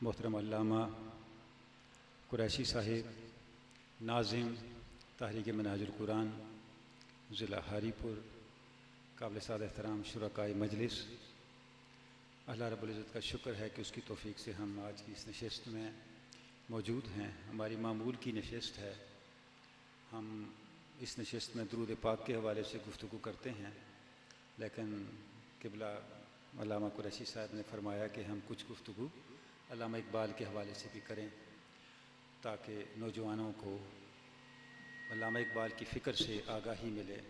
मोहतरम अल्लामा कुरैशी साहिब, नाज़िम तहरीक मनाहिजुल कुरान ज़िला हारीपुर, काबिल साद एहतराम शुरकाए मजलिस, अल्लाह रब्बुल इज़्ज़त का शुक्र है कि उसकी तौफ़ीक से हम आज की इस नशस्त में मौजूद हैं। हमारी मामूल की नशस्त है। हम इस नशस्त में दुरूद पाक के हवाले से गुफ्तगू करते हैं, लेकिन क़िबला अल्लामा कुरैशी साहब ने फ़रमाया कि हम कुछ गुफ्तगू अल्लामा इकबाल के हवाले से भी करें, ताकि नौजवानों को अल्लामा इकबाल की फ़िक्र से आगाही मिले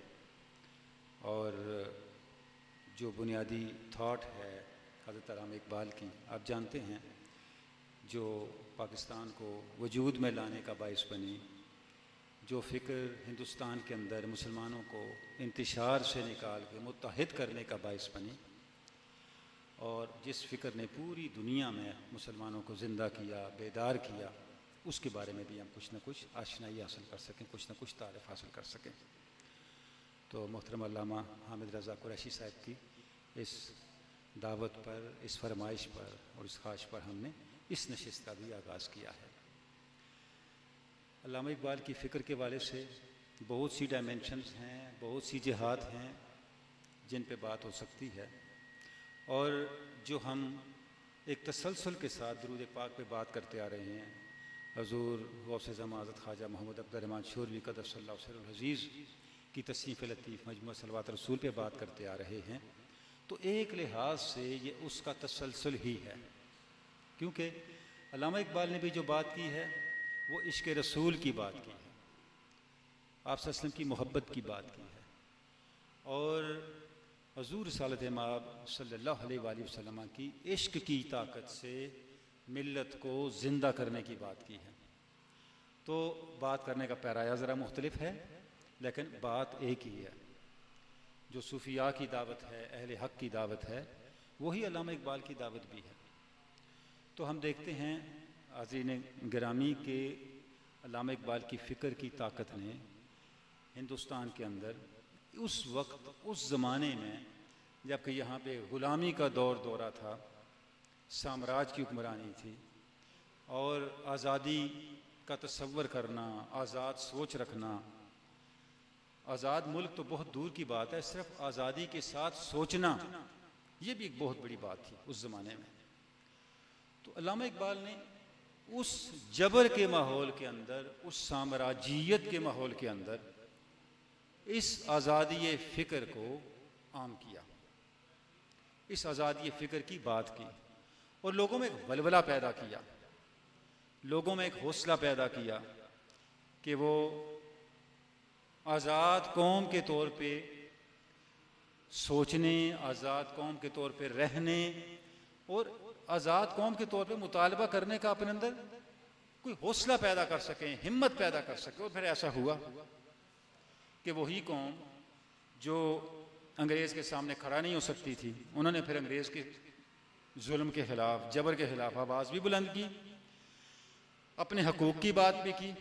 और जो बुनियादी थाट है हज़रत अल्लामा इकबाल की, आप जानते हैं, जो पाकिस्तान को वजूद में लाने का बाइस बनी, जो फ़िक्र हिंदुस्तान के अंदर मुसलमानों को इंतशार से निकाल के मुत्तहिद करने का बाइस बनी, और जिस फ़िक्र ने पूरी दुनिया में मुसलमानों को ज़िंदा किया, बेदार किया, उसके बारे में भी हम कुछ न कुछ आशनाई हासिल कर सकें, कुछ न कुछ तारीफ़ हासिल कर सकें। तो मोहतरम अल्लामा हामिद रज़ा कुरैशी साहब की इस दावत पर, इस फरमाइश पर और इस ख्वाहिश पर हमने इस नशिस्त का भी आगाज़ किया है। अल्लामा इकबाल की फ़िक्र के वाले से बहुत सी डायमेंशंस हैं, बहुत सी जिहात हैं जिन पे बात हो सकती है, और जो हम एक तसलसल के साथ दुरूद पाक पे बात करते आ रहे हैं, हज़ूर गौसे ज़मां हज़रत ख्वाजा मोहम्मद अब्दुर्रहमान शोरवी क़द्दसल्लल्लाहु सिर्रुल अज़ीज़ की तसनीफ़ लतीफ़ मजमू सलवात रसूल पे बात करते आ रहे हैं, तो एक लिहाज से ये उसका तसलसल ही है, क्योंकि अल्लामा इकबाल ने भी जो बात की है वो इश्क़ रसूल की बात की है, आप सल्लल्लाहु अलैहि वसल्लम की मोहब्बत की बात की है, और हज़ूर रिसालत माब सल्लल्लाहु अलैहि वसल्लम की इश्क़ की ताकत से मिल्लत को ज़िंदा करने की बात की है। तो बात करने का पैराया ज़रा मुख्तलिफ है, लेकिन बात एक ही है। जो सूफिया की दावत है, अहले हक़ की दावत है, वही अल्लामा इकबाल की दावत भी है। तो हम देखते हैं आज़रीन गिरामी के अल्लामा इकबाल की फ़िक्र की ताकत ने हिंदुस्तान के अंदर उस वक्त, उस ज़माने में जबकि यहाँ पे ग़ुलामी का दौरा था, साम्राज्य की हुक्मरानी थी, और आज़ादी का तसव्वुर करना, आज़ाद सोच रखना, आज़ाद मुल्क तो बहुत दूर की बात है, सिर्फ आज़ादी के साथ सोचना, ये भी एक बहुत बड़ी बात थी उस ज़माने में। तो अल्लामा इकबाल ने उस जबर के माहौल के अंदर, उस साम्राज्यियत के माहौल के अंदर इस आज़ादी फ़िक्र को आम किया, इस आज़ादी फ़िक्र की बात की, और लोगों में एक वलवला पैदा किया, लोगों में एक हौसला पैदा किया कि वो आज़ाद कौम के तौर पे सोचने, आज़ाद कौम के तौर पे रहने और आज़ाद कौम के तौर पे मुतालबा करने का अपने अंदर कोई हौसला पैदा कर सकें, हिम्मत पैदा कर सकें। और फिर ऐसा हुआ कि वही कौम जो अंग्रेज़ के सामने खड़ा नहीं हो सकती थी, उन्होंने फिर अंग्रेज़ के जुल्म के ख़िलाफ़, जबर के ख़िलाफ़ आवाज़ भी बुलंद की, अपने हकूक़ की बात भी की,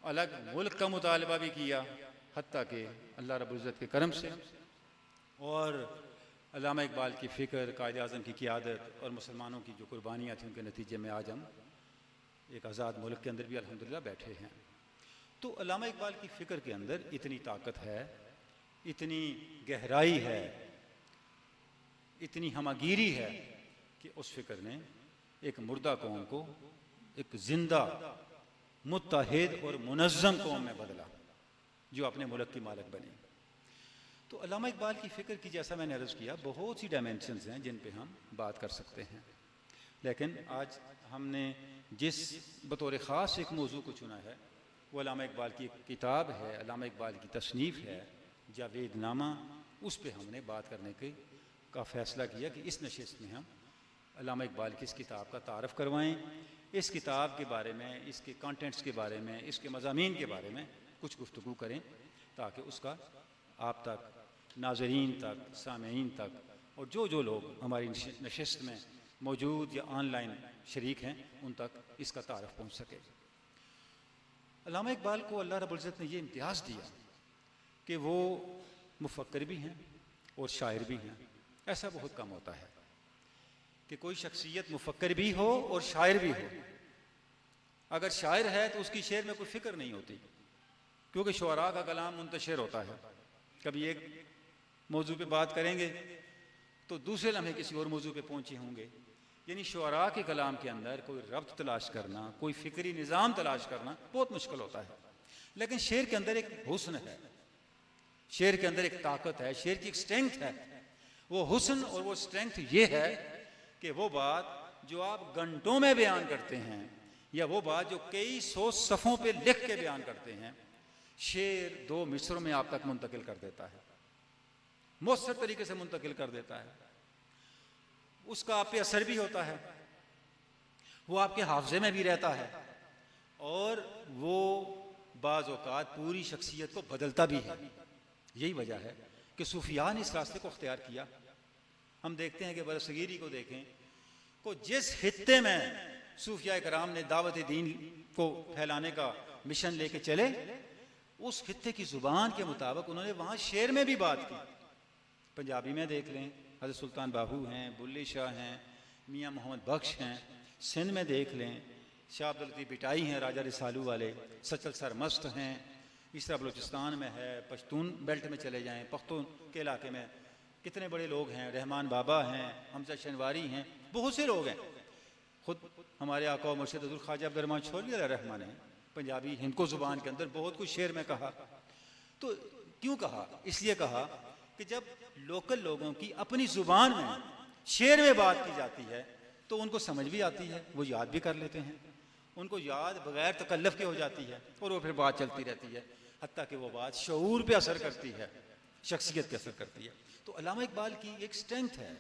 अलग मुल्क का मुतालबा भी किया, हत्ता कि अल्लाह रब्बुल इज़्ज़त के करम से और अल्लामा इकबाल की फ़िक्र, कायद-ए-आज़म की क़ियादत और मुसलमानों की जो कुर्बानियाँ थीं, उनके नतीजे में आज हम एक आज़ाद मुल्क के अंदर भी अल्हम्दुलिल्लाह बैठे हैं। तो अल्लामा इकबाल की फ़िक्र के अंदर इतनी ताकत है, इतनी गहराई है, इतनी हमागिरी है कि उस फ़िक्र ने एक मुर्दा कौम को एक ज़िंदा, मुत्तहिद और मुनज़्ज़म कौम में बदला, जो अपने मुल्क की मालिक बनी। तो अल्लामा इकबाल की फ़िक्र की, जैसा मैंने अर्ज़ किया, बहुत सी डायमेंशंस हैं जिन पे हम बात कर सकते हैं, लेकिन आज हमने जिस बतौर ख़ास एक मौजू को चुना है वो अल्लामा इकबाल की एक किताब है, अल्लामा इकबाल की तसनीफ़ है जावेदनामा। उस पर हमने बात करने का फ़ैसला किया कि इस नशिस्त में हम अल्लामा इकबाल की इस किताब का तारफ़ करवाएँ, इस किताब के बारे में, इसके कंटेंट्स के बारे में, इसके मज़ामीन के बारे में कुछ गुफ्तगू करें, ताकि उसका आप तक, नाज़रीन तक, सामीन तक, और जो लोग हमारी नशिस्त में मौजूद या ऑनलाइन शरीक हैं, उन तक इसका तारफ़ पहुँच सके। अल्लामा इकबाल को अल्लाह रब्बुल इज़्ज़त ने ये इम्तियाज़ दिया कि वो मुफ़क्किर भी हैं और शायर भी हैं। ऐसा बहुत कम होता है कि कोई शख्सियत मुफक्कर भी हो और शायर भी हो। अगर शायर है तो उसकी शेर में कोई फ़िक्र नहीं होती, क्योंकि शुअरा का कलाम मुंतशिर होता है। कभी एक मौजू पे बात करेंगे तो दूसरे लम्हे किसी और मौजू पे पहुँचे होंगे। यानी शुअरा के कलाम के अंदर कोई रब्त तलाश करना, कोई फ़िक्री निज़ाम तलाश करना बहुत मुश्किल होता है। लेकिन शेर के अंदर एक हुस्न है, शेर के अंदर एक ताकत है, शेर की एक स्ट्रेंथ है। वो हुस्न और वो स्ट्रेंथ ये है कि वो बात जो आप घंटों में बयान करते हैं या वो बात जो कई सौ सफ़ों पे लिख के बयान करते हैं, शेर 2 मिसरों में आप तक मुंतकिल कर देता है, मौसर तरीके से मुंतकिल कर देता है। उसका आप पे असर भी होता है, वो आपके हाफजे में भी रहता है और वो बाज़ औक़ात पूरी शख्सियत को बदलता भी है। यही वजह है कि सूफिया ने इस रास्ते को अख्तियार किया। हम देखते हैं कि बरसगीरी को देखें को जिस खित्ते में सूफिया कराम ने दावत दीन को फैलाने का मिशन लेके चले, उस खित्ते की ज़ुबान के मुताबिक उन्होंने वहाँ शेर में भी बात की। पंजाबी में देख लें, हज़रत सुल्तान बाहू हैं, बुल्ले शाह हैं, मियाँ मोहम्मद बख्श हैं। सिंध में देख लें, शाह अब्दुल लतीफ़ बिटाई हैं, राजा रिसालू वाले, सचल सरमस्त हैं। इस तरह बलूचिस्तान में है, पश्तून बेल्ट में चले जाएँ, पख्तून के इलाके में कितने बड़े लोग हैं, रहमान बाबा हैं, हमजा शनवारी हैं, बहुत से लोग हैं। ख़ुद हमारे आका मुर्शिद हज़रत ख्वाजा अब्दुर्रहमान छोली रहमान हैं, पंजाबी हिंदको ज़ुबान के अंदर बहुत कुछ शेर में कहा। तो क्यों कहा? इसलिए कहा कि जब लोकल लोगों की अपनी ज़ुबान में शेर में बात की जाती है तो उनको समझ भी आती है, वो याद भी कर लेते हैं, उनको याद बग़ैर तकल्लुफ़ के हो जाती है और वो फिर बात चलती रहती है, हत्ता कि वो बात शऊर पे असर करती है, शख्सियत पे असर करती है। तो अल्लामा इकबाल की एक स्ट्रेंथ है,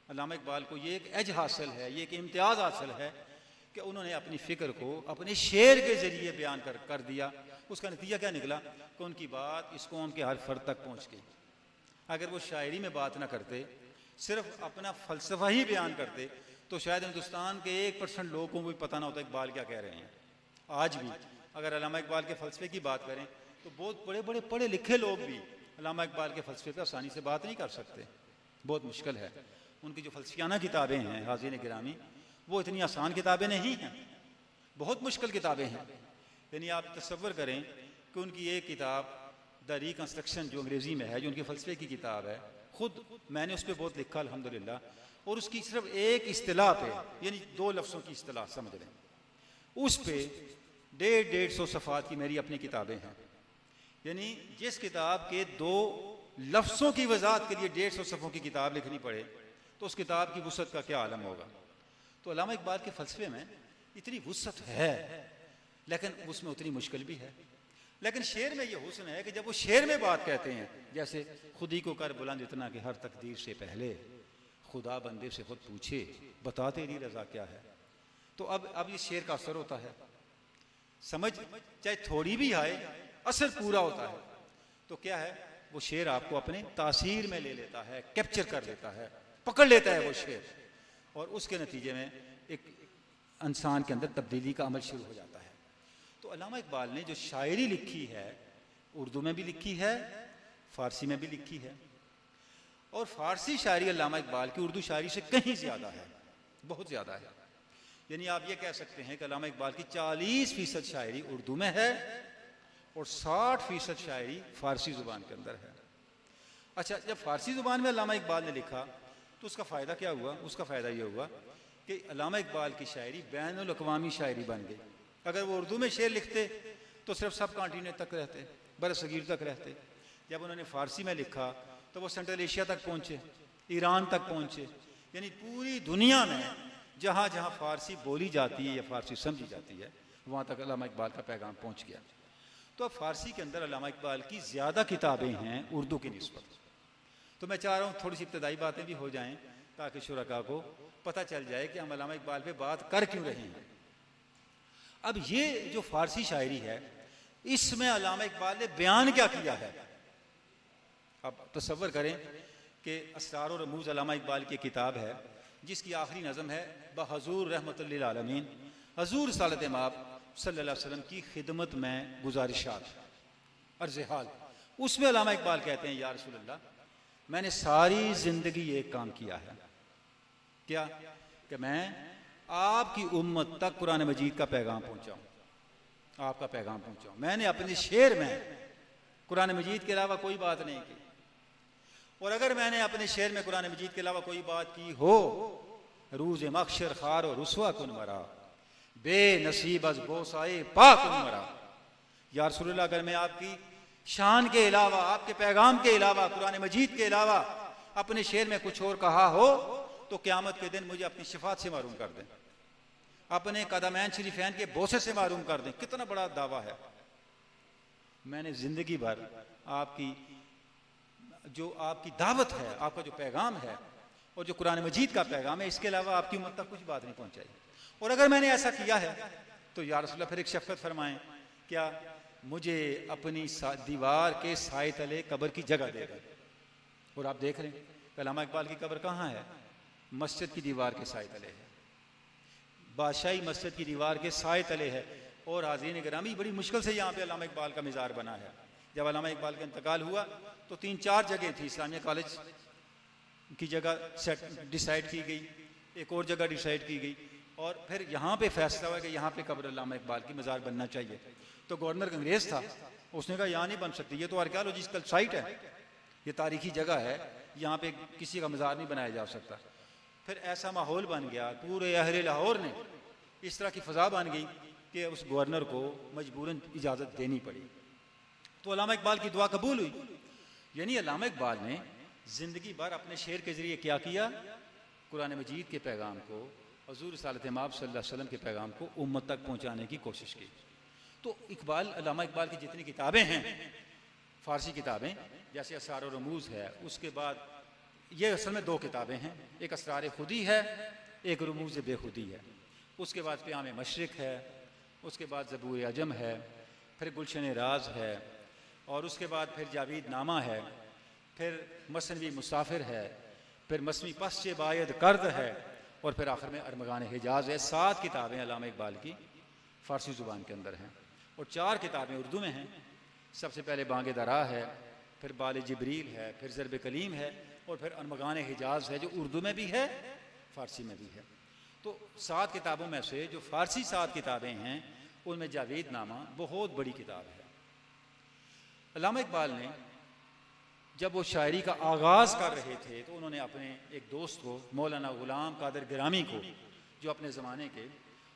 अल्लामा इकबाल को ये एक एज हासिल है, ये एक इम्तियाज़ हासिल है कि उन्होंने अपनी फ़िक्र को अपने शेर के ज़रिए बयान कर दिया। उसका नतीजा क्या निकला कि उनकी बात इस कौम के हर फर्द तक पहुँच गई। अगर वो शायरी में बात ना करते, सिर्फ अपना फ़लसफ़ा ही बयान करते, तो शायद हिंदुस्तान के 1% लोगों को भी पता ना होता इकबाल क्या कह रहे हैं। आज भी अगर अल्लामा इकबाल के फ़लसफ़े की बात करें तो बहुत बड़े बड़े पढ़े लिखे लोग भी अल्लामा इकबाल के फ़लसफ़े पर आसानी से बात नहीं कर सकते, बहुत मुश्किल है। उनकी जो फ़लसफ़ियाना किताबें हैं हाज़िन गिरामी, वो इतनी आसान किताबें नहीं हैं, बहुत मुश्किल किताबें हैं। यानी आप तसव्वुर करें कि उनकी एक किताब द रिकन्स्ट्रक्शन जो अंग्रेज़ी में है, जो उनके फ़लसफ़े की किताब है, ख़ुद मैंने उस पर बहुत लिखा अल्हम्दुलिल्लाह। और उसकी सिर्फ एक इस्तिलाह पे, यानी 2 लफ्ज़ों की इस्तिलाह समझ लें, उस पे 150 सफ़ात की मेरी अपनी किताबें हैं। यानी जिस किताब के 2 लफ्ज़ों की वज़ाहत के लिए 150 सफ़ों की किताब लिखनी पड़े तो उस किताब की वुसअत का क्या आलम होगा। तो अल्लामा इकबाल के फ़लसफ़े में इतनी वुसअत है, लेकिन उसमें उतनी मुश्किल भी है। लेकिन शेर में ये हुस्न है कि जब वो शेर में बात कहते हैं, जैसे खुद ही को कर बुलंद इतना कि हर तकदीर से पहले खुदा बंदे से खुद पूछे बता तेरी रज़ा क्या है। तो अब ये शेर का असर होता है, समझ चाहे थोड़ी भी आए, असर पूरा होता है। तो क्या है, वो शेर आपको अपने तासीर में ले लेता है, कैप्चर कर लेता है, पकड़ लेता है वो शेर, और उसके नतीजे में एक इंसान के अंदर तब्दीली का अमल शुरू हो जाता है। तो अल्लामा इकबाल ने जो शायरी लिखी है, उर्दू में भी लिखी है, फ़ारसी में भी लिखी है, और फ़ारसी शायरी अल्लामा इकबाल की उर्दू शायरी से कहीं ज़्यादा है, बहुत ज़्यादा है। यानी आप ये कह सकते हैं कि अल्लामा इकबाल की 40% शायरी उर्दू में है और 60% शायरी फ़ारसी ज़ुबान के अंदर है। अच्छा, जब फ़ारसी ज़ुबान में अल्लामा इकबाल ने लिखा तो उसका फ़ायदा क्या हुआ? उसका फ़ायदा ये हुआ कि अल्लामा इकबाल की शायरी बैनुल अक़वामी शायरी बन गई। अगर वो उर्दू में शेर लिखते तो सिर्फ सब कॉन्टिनेंट तक रहते, बरसगीर तक रहते। जब उन्होंने फ़ारसी में लिखा तो वो सेंट्रल एशिया तक पहुँचे, ईरान तक पहुँचे, यानी पूरी दुनिया में जहाँ जहाँ फ़ारसी बोली जाती है या फ़ारसी समझी जाती है वहाँ तक अल्लामा इकबाल का पैगाम पहुँच गया। तो अब फ़ारसी के अंदर अल्लामा इकबाल की ज़्यादा किताबें हैं उर्दू की निस्बत। तो मैं चाह रहा हूँ थोड़ी सी इब्तदाई बातें भी हो जाएँ ताकि शुरका को पता चल जाए कि हम अल्लामा इकबाल पे बात कर क्यों रहे हैं। अब ये जो फ़ारसी शायरी है, इसमें अल्लामा इकबाल ने बयान क्या किया है। अब तसव्वुर करें कि असरार और रमूज़ अल्लामा इकबाल की किताब है, जिसकी आखिरी नज़म है बहज़ूर रहमतुल लिल आलमीन, हज़ूर रिसालत माब सल्लल्लाहु अलैहि वसल्लम की खिदमत में गुजारिशात अर्ज़ हाल। उसमें अल्लामा इकबाल कहते हैं, या रसूल अल्लाह, मैंने सारी ज़िंदगी एक काम किया है। क्या? कि मैं आपकी उम्मत तक कुरान मजीद का पैगाम पहुंचाऊं, आपका पैगाम पहुंचाऊं। मैंने अपने शेर में कुरान मजीद के अलावा कोई बात नहीं की, और अगर मैंने अपने शेर में कुरान मजीद के अलावा कोई बात की हो, रूज़ मख्शर खार और रुसवा कुन मरा, बेनसीब अज बोसाए पा कुन मरा। या रसूलुल्लाह, अगर मैं आपकी शान के अलावा, आपके पैगाम के अलावा, कुरान मजीद के अलावा अपने शेर में कुछ और कहा हो, तो क़यामत के दिन मुझे अपनी शफात से मारूम कर दें, अपने कदमैन शरीफैन के बोसे से मारूम कर दें। कितना बड़ा दावा है। मैंने जिंदगी भर आपकी जो आपकी दावत है, आपका जो पैगाम है और जो कुरान मजीद का पैगाम है, इसके अलावा आपकी उम्मत तक कुछ बात नहीं पहुंचाई। और अगर मैंने ऐसा किया है तो या रसूलल्लाह फिर एक शफ़क़त फरमाएं, क्या मुझे अपनी दीवार के साए तले कब्र की जगह दे दें। और आप देख रहे हैं अल्लामा इकबाल की कब्र कहाँ है? मस्जिद की दीवार के साए तले है, बादशाही मस्जिद की दीवार के साए तले है। और हाज़रीन गिरामी, बड़ी मुश्किल से यहाँ पे अल्लामा इकबाल का मज़ार बना है। जब अल्लामा इकबाल का इंतकाल हुआ तो 3-4 जगह थी, इस्लामिया कॉलेज की जगह डिसाइड की गई, एक और जगह डिसाइड की गई, और फिर यहाँ पे फैसला हुआ कि यहाँ पे कब्र अल्लामा इकबाल की मज़ार बनना चाहिए। तो गवर्नर अंग्रेज़ था, उसने कहा यहाँ नहीं बन सकती, ये तो आर्कियोलॉजिकल साइट है, ये तारीखी जगह है, यहाँ पे किसी का मज़ार नहीं बनाया जा सकता। फिर ऐसा माहौल बन गया, पूरे अहले लाहौर ने इस तरह की फ़ज़ा बन गई कि उस गवर्नर को मजबूरन इजाज़त देनी पड़ी। तो अल्लामा इकबाल की दुआ कबूल हुई। यानी अल्लामा इकबाल ने ज़िंदगी भर अपने शेर के ज़रिए क्या किया? कुरान मजीद के पैगाम को, हुज़ूर रिसालत माब सल्लल्लाहु अलैहि वसल्लम के पैगाम को उम्मत तक पहुँचाने की कोशिश की। तो अल्लामा इकबाल की जितनी किताबें हैं, फ़ारसी किताबें, जैसे असरार और रमूज़ है, उसके बाद ये असल में 2 किताबें हैं, एक असरार खुदी है, एक रमूज़ बेखुदी है। उसके बाद क़याम मशरिक़ है, उसके बाद ज़बूर अजम है, फिर गुलशन राज है, और उसके बाद फिर जावेद नामा है, फिर मसनवी मुसाफिर है, फिर मसनवी पस्चे बायद कर्द है, और फिर आखिर में अरमगान हिजाज है। 7 किताबें अल्लामा इकबाल की फ़ारसी ज़ुबान के अंदर हैं, और 4 किताबें उर्दू में हैं। सबसे पहले बांगे दरा है, फिर बाल जिब्रील है, फिर ज़रब कलीम है, और फिर अरमगान हिजाज है, जो उर्दू में भी है, फ़ारसी में भी है। तो 7 किताबों में से जो फ़ारसी 7 किताबें हैं, उनमें जावेद नामा बहुत बड़ी किताब है। अल्लामा इकबाल ने जब वो शायरी का आगाज़ कर रहे थे तो उन्होंने अपने एक दोस्त को, मौलाना ग़ुलाम कादिर गिरामी को, जो अपने ज़माने के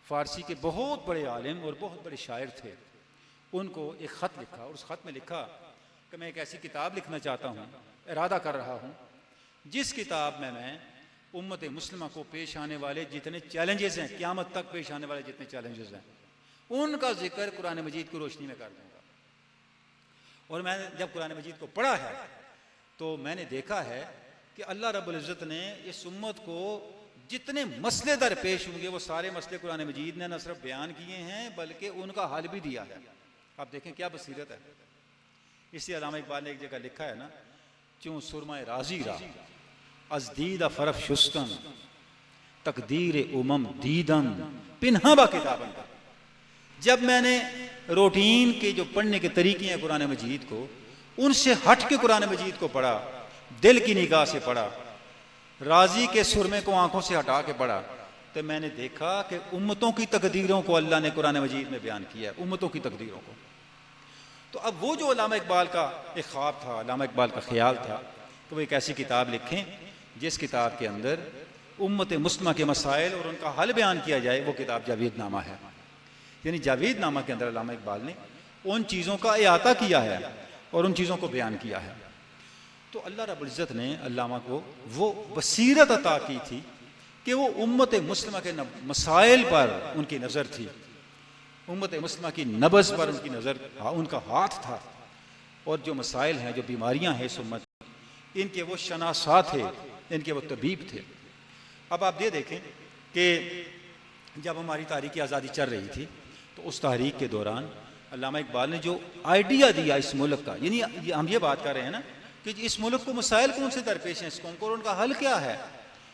फ़ारसी के बहुत बड़े आलिम और बहुत बड़े शायर थे, उनको एक ख़त लिखा, और उस ख़त में लिखा कि मैं एक ऐसी किताब लिखना चाहता हूँ, इरादा कर रहा हूँ, जिस किताब में मैं उम्मत मुस्लिमा को पेश आने वाले जितने चैलेंजेस हैं, क़यामत तक पेश आने वाले जितने चैलेंजेस हैं, उनका जिक्र कुरान मजीद की रोशनी में कर दूँगा। और मैंने जब कुरान मजीद को पढ़ा है तो मैंने देखा है कि अल्लाह रब्बुल इज़्ज़त ने इस उम्मत को जितने मसले दरपेश होंगे, वो सारे मसले कुरान मजीद ने न सिर्फ बयान किए हैं बल्कि उनका हल भी दिया है। आप देखें क्या बसीरत है। इसलिए अल्लामा इकबाल ने एक जगह लिखा है ना, चूँ सुरमा राजी रा अजदीदा फरफ शुस्तन तकदीर उमम दीदन पिन्हा किताबन। जब मैंने रूटीन के जो पढ़ने के तरीके हैं कुरान मजीद को, उनसे हट के कुरान मजीद को पढ़ा, दिल की निगाह से पढ़ा, राजी के सुरमे को आंखों से हटा के पढ़ा, तो मैंने देखा कि उम्मतों की तकदीरों को अल्लाह ने कुरान मजीद में बयान किया है, उम्मतों की तकदीरों को। तो अब वो जो अल्लामा इकबाल का एक ख्वाब था, अल्लामा इकबाल का ख्याल था कि वो एक ऐसी किताब लिखें जिस किताब के अंदर उम्मत मुस्लिमा के मसाइल और उनका हल बयान किया जाए। वो किताब जावेद नामा है। यानी जावेद नामा के अंदर अल्लामा इकबाल ने उन चीज़ों का अहाता किया है और उन चीज़ों को बयान किया है। तो अल्लाह रब्बुल इज़्ज़त ने अल्लामा को वो बसीरत अता की थी कि वो उम्मत मुस्लिमा के मसाइल पर उनकी नज़र थी, उम्मत मुस्लिमा की नब्ज़ पर उनकी नज़र, उनका हाथ था, और जो मसाइल हैं, जो बीमारियां हैं इस उम्मत, इनके वो शनासा थे, इनके वो तबीब थे। अब आप ये देखें कि जब हमारी तारीख़ आज़ादी चल रही थी तो उस तारीख़ के दौरान अल्लामा इकबाल ने जो आइडिया दिया इस मुल्क का, यानी हम ये बात कर रहे हैं ना कि इस मुल्क को मसाइल कौन से दरपेश हैं, इस कौम को, और उनका हल क्या है।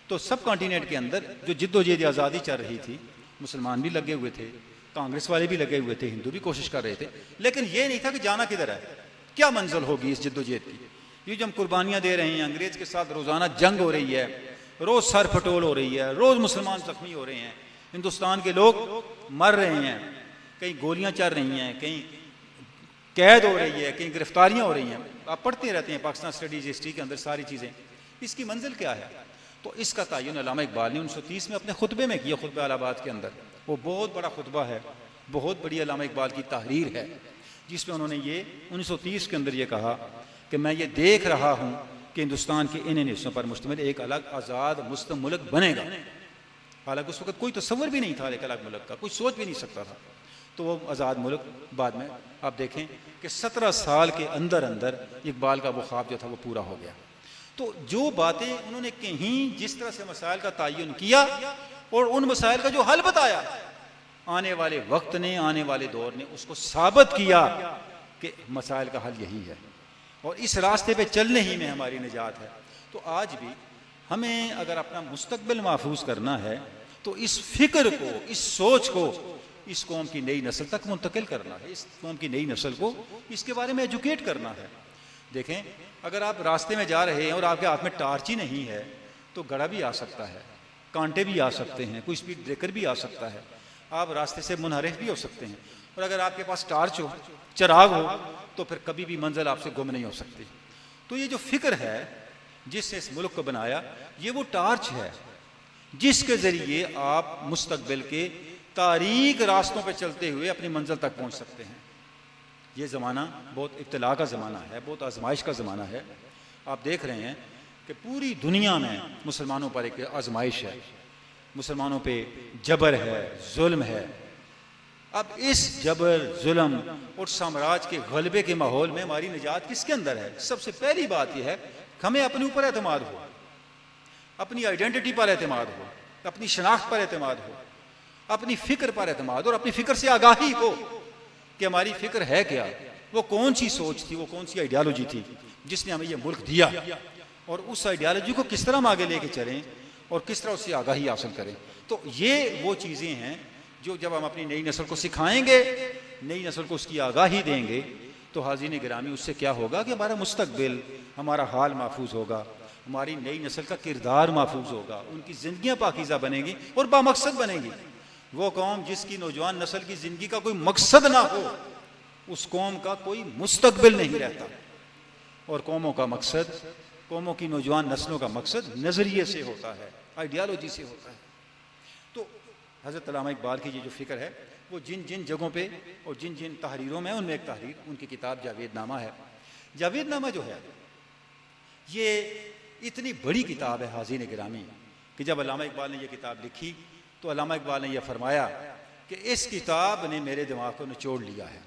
तो सब कॉन्टिनेंट के अंदर जो जिद्दोजहद आज़ादी चल रही थी, मुसलमान भी लगे हुए थे, कांग्रेस वाले भी लगे हुए थे, हिंदू भी कोशिश कर रहे थे, लेकिन ये नहीं था कि जाना किधर है, क्या मंजिल होगी इस जिद्दोजहद की। ये जो हम कुर्बानियाँ दे रहे हैं, अंग्रेज़ के साथ रोज़ाना जंग हो रही है, रोज़ सर फटोल हो रही है, रोज़ मुसलमान जख्मी हो रहे हैं, हिंदुस्तान के लोग मर रहे हैं, कहीं गोलियां चल रही हैं, कहीं कैद हो रही है, कहीं गिरफ्तारियां हो रही हैं। आप पढ़ते रहते हैं पाकिस्तान स्टडीज हिस्ट्री के अंदर सारी चीज़ें। इसकी मंजिल क्या है? तो इसका तयन अल्लामा इकबाल ने 1930 में अपने खुतबे में किया, खुतबा अलाहाबाद के अंदर। वो बहुत बड़ा खुतबा है, बहुत बड़ी अल्लामा इकबाल की तहरीर है, जिसमें उन्होंने ये 1930 के अंदर ये कहा कि मैं ये देख रहा हूँ कि हिंदुस्तान के इन हिस्सों पर मुश्तमिल एक अलग आज़ाद मुस्तक़िल मुल्क बनेगा। हालांकि उस वक्त कोई तसव्वुर भी नहीं था एक अलग मुल्क का, कोई सोच भी नहीं सकता था। तो वो आज़ाद मुल्क बाद में आप देखें कि 17 साल के अंदर अंदर इकबाल का वो ख्वाब जो था वो पूरा हो गया। तो जो बातें उन्होंने कहीं जिस तरह से मसाइल का तयन किया और उन मसाइल का जो हल बताया, आने वाले वक्त ने, आने वाले दौर ने उसको साबित किया कि मसाइल का हल यही है और इस रास्ते पे चलने ही में हमारी निजात है। तो आज भी हमें अगर अपना मुस्तकबिल महफूज करना है तो इस फिक्र को, इस सोच को इस कौम की नई नस्ल तक मुंतकिल करना है, इस कौम की नई नस्ल को इसके बारे में एजुकेट करना है। देखें, अगर आप रास्ते में जा रहे हैं और आपके हाथ में टार्च ही नहीं है तो गड़ा भी आ सकता है, कांटे भी आ सकते हैं, कोई स्पीड ब्रेकर भी आ सकता है, आप रास्ते से मुनहरिफ भी हो सकते हैं। और अगर आपके पास टार्च हो, चिराग हो, तो फिर कभी भी मंजिल आपसे गुम नहीं हो सकती। तो ये जो फिक्र है जिससे इस मुल्क को बनाया, ये वो टार्च है जिसके ज़रिए आप मुस्तकबिल के तारीक रास्तों पर चलते हुए अपनी मंजिल तक पहुँच सकते हैं। ये ज़माना बहुत इब्तिला का ज़माना है, बहुत आजमाइश का ज़माना है। आप देख रहे हैं कि पूरी दुनिया में मुसलमानों पर एक आजमाइश है, मुसलमानों पे जबर है, जुल्म है। अब इस जबर, जुल्म और साम्राज्य के गलबे के माहौल में हमारी निजात किसके अंदर है? सबसे पहली बात यह है कि हमें अपने ऊपर एतमाद हो, अपनी आइडेंटिटी पर एतमाद हो, अपनी शनाख्त पर एतमाद हो, अपनी फ़िक्र पर एतमाद और अपनी फ़िक्र से आगाही हो कि हमारी फ़िक्र है क्या, वो कौन सी सोच थी, वो कौन सी आइडियालॉजी थी जिसने हमें ये मुल्क दिया, और उस आइडियालॉजी को किस तरह हम आगे लेके चलें और किस तरह उससे आगाही हासिल करें। तो ये वो चीज़ें हैं जो जब हम अपनी नई नस्ल को सिखाएंगे, नई नस्ल को उसकी आगाही देंगे, तो हाज़रीन गिरामी उससे क्या होगा कि हमारा मुस्तकबिल, हमारा हाल महफूज होगा, हमारी नई नस्ल का किरदार महफूज होगा, उनकी ज़िंदगियाँ पाकीज़ा बनेंगी और बामकसद बनेंगी। वो कौम जिसकी नौजवान नस्ल की ज़िंदगी का कोई मकसद ना हो, उस कौम का कोई मुस्तकबिल नहीं रहता। और कौमों का मकसद, कौमों की नौजवान नस्लों का मकसद नज़रिए से होता है, आइडियालॉजी से होता है। तो हज़रत अल्लामा इकबाल की ये जो फ़िक्र है वो जिन जिन जगहों पे और जिन जिन तहरीरों में, उनमें एक तहरीर उनकी किताब जावेदनामा है। जावेदनामा जो है ये इतनी बड़ी किताब है हाज़रीन गिरामी कि जब अल्लामा इकबाल ने ये किताब लिखी तो अल्लामा इकबाल ने यह फरमाया कि इस किताब ने मेरे दिमाग को निचोड़ लिया है।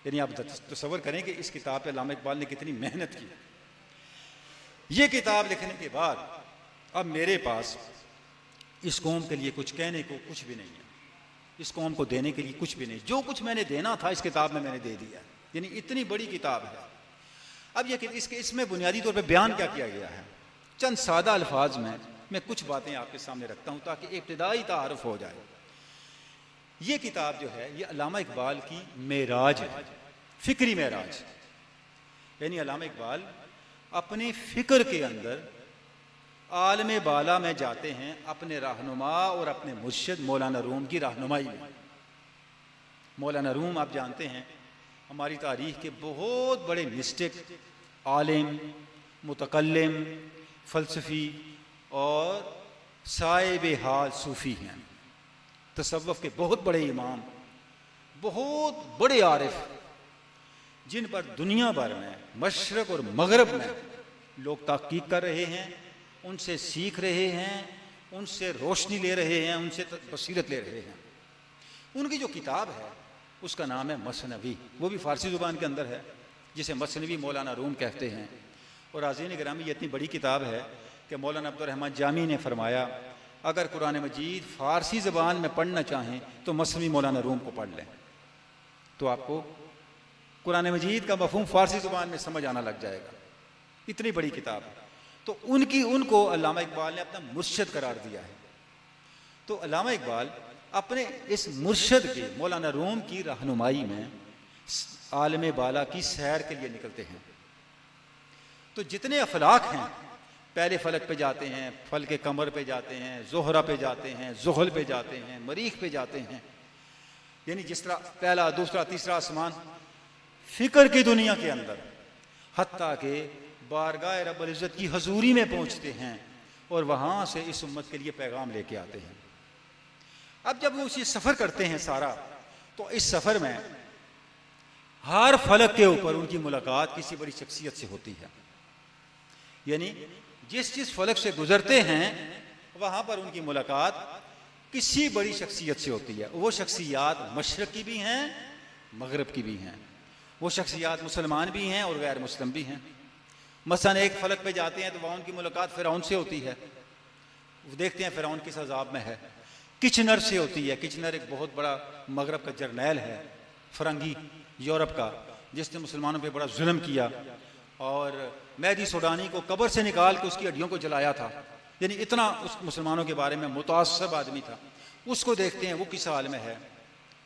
यानी आप तसव्वुर करें कि इस किताब पे अल्लामा इकबाल ने कितनी मेहनत की। ये किताब लिखने के बाद अब मेरे पास इस कौम के लिए कुछ कहने को कुछ भी नहीं है, इस कौम को देने के लिए कुछ भी नहीं। जो कुछ मैंने देना था इस किताब में मैंने दे दिया। यानी इतनी बड़ी किताब है। अब ये इसमें बुनियादी तौर पे बयान क्या किया गया है, चंद सादा अल्फाज में मैं कुछ बातें आपके सामने रखता हूँ ताकि इब्तिदाई तारुफ हो जाए। ये किताब जो है ये अल्लामा इकबाल की मेराज है, फ़िक्री मेराज। यानी अल्लामा इकबाल अपने फ़िक्र के अंदर आलम बाला में जाते हैं अपने रहनुमा और अपने मुर्शिद मौलाना रूम की रहनुमाई में। मौलाना रूम आप जानते हैं हमारी तारीख़ के बहुत बड़े मिस्टिक, आलिम, मुतकल्लिम, फ़लसफ़ी और साहिब हाल सूफ़ी हैं। तसव्वुफ़ के बहुत बड़े इमाम, बहुत बड़े आरिफ, जिन पर दुनिया भर में मशरक़ और मगरब में लोग तहक़ीक़ कर रहे हैं, उनसे सीख रहे हैं, उनसे रोशनी ले रहे हैं, उनसे बसीरत ले रहे हैं। उनकी जो किताब है उसका नाम है मसनवी, वो भी फ़ारसी ज़ुबान के अंदर है, जिसे मसनवी मौलाना रूम कहते हैं। और हाज़रीन गिरामी ये इतनी बड़ी किताब है कि मौलाना अब्दुर्रहमान जामी ने फरमाया अगर कुरान मजीद फ़ारसी ज़बान में पढ़ना चाहें तो मसनवी मौलाना रूम को पढ़ लें, तो आपको कुरान मजीद का मफ़हूम फ़ारसी ज़ुबान में समझ आना लग जाएगा। इतनी बड़ी किताब है। तो उनको अल्लामा इकबाल ने अपना मुर्शिद करार दिया है। तो अल्लामा इकबाल अपने इस मुर्शिद के मौलाना रूम की रहनुमाई में आलम बाला की सैर के लिए निकलते हैं। तो जितने अफलाक हैं पहले फलक पे जाते हैं, फल के कमर पे जाते हैं, जोहरा पे जाते हैं, जुहल पे जाते हैं, मरीख पे जाते हैं। यानी जिस तरह पहला, दूसरा, तीसरा आसमान फिक्र की दुनिया के अंदर, हत्ता के बारगाह रब्बुल इज़्ज़त की हजूरी में पहुंचते हैं और वहां से इस उम्मत के लिए पैगाम लेके आते हैं। अब जब वो उसी सफर करते हैं सारा, तो इस सफर में हर फलक के ऊपर उनकी मुलाकात किसी बड़ी शख्सियत से होती है। यानी जिस फलक से गुजरते हैं वहां पर उनकी मुलाकात किसी बड़ी शख्सियत से होती है। वो शख्सियात मशरक की भी हैं, मगरब की भी हैं। वो शख्सियात मुसलमान भी हैं और गैर मुस्लिम भी हैं। मसलन एक फलक पे जाते हैं तो वहाँ उनकी मुलाकात फ़िरौन से होती है। वो देखते हैं फ़िरौन किस अज़ाब में है। किचनर से होती है। किचनर एक बहुत बड़ा मगरब का जर्नैल है, फ़रंगी यूरोप का, जिसने मुसलमानों पे बड़ा जुल्म किया और मेहदी सूडानी को कब्र से निकाल के उसकी हड्डियों को जलाया था। यानी इतना उस मुसलमानों के बारे में मुतासब आदमी था। उसको देखते हैं वो किस हाल में है,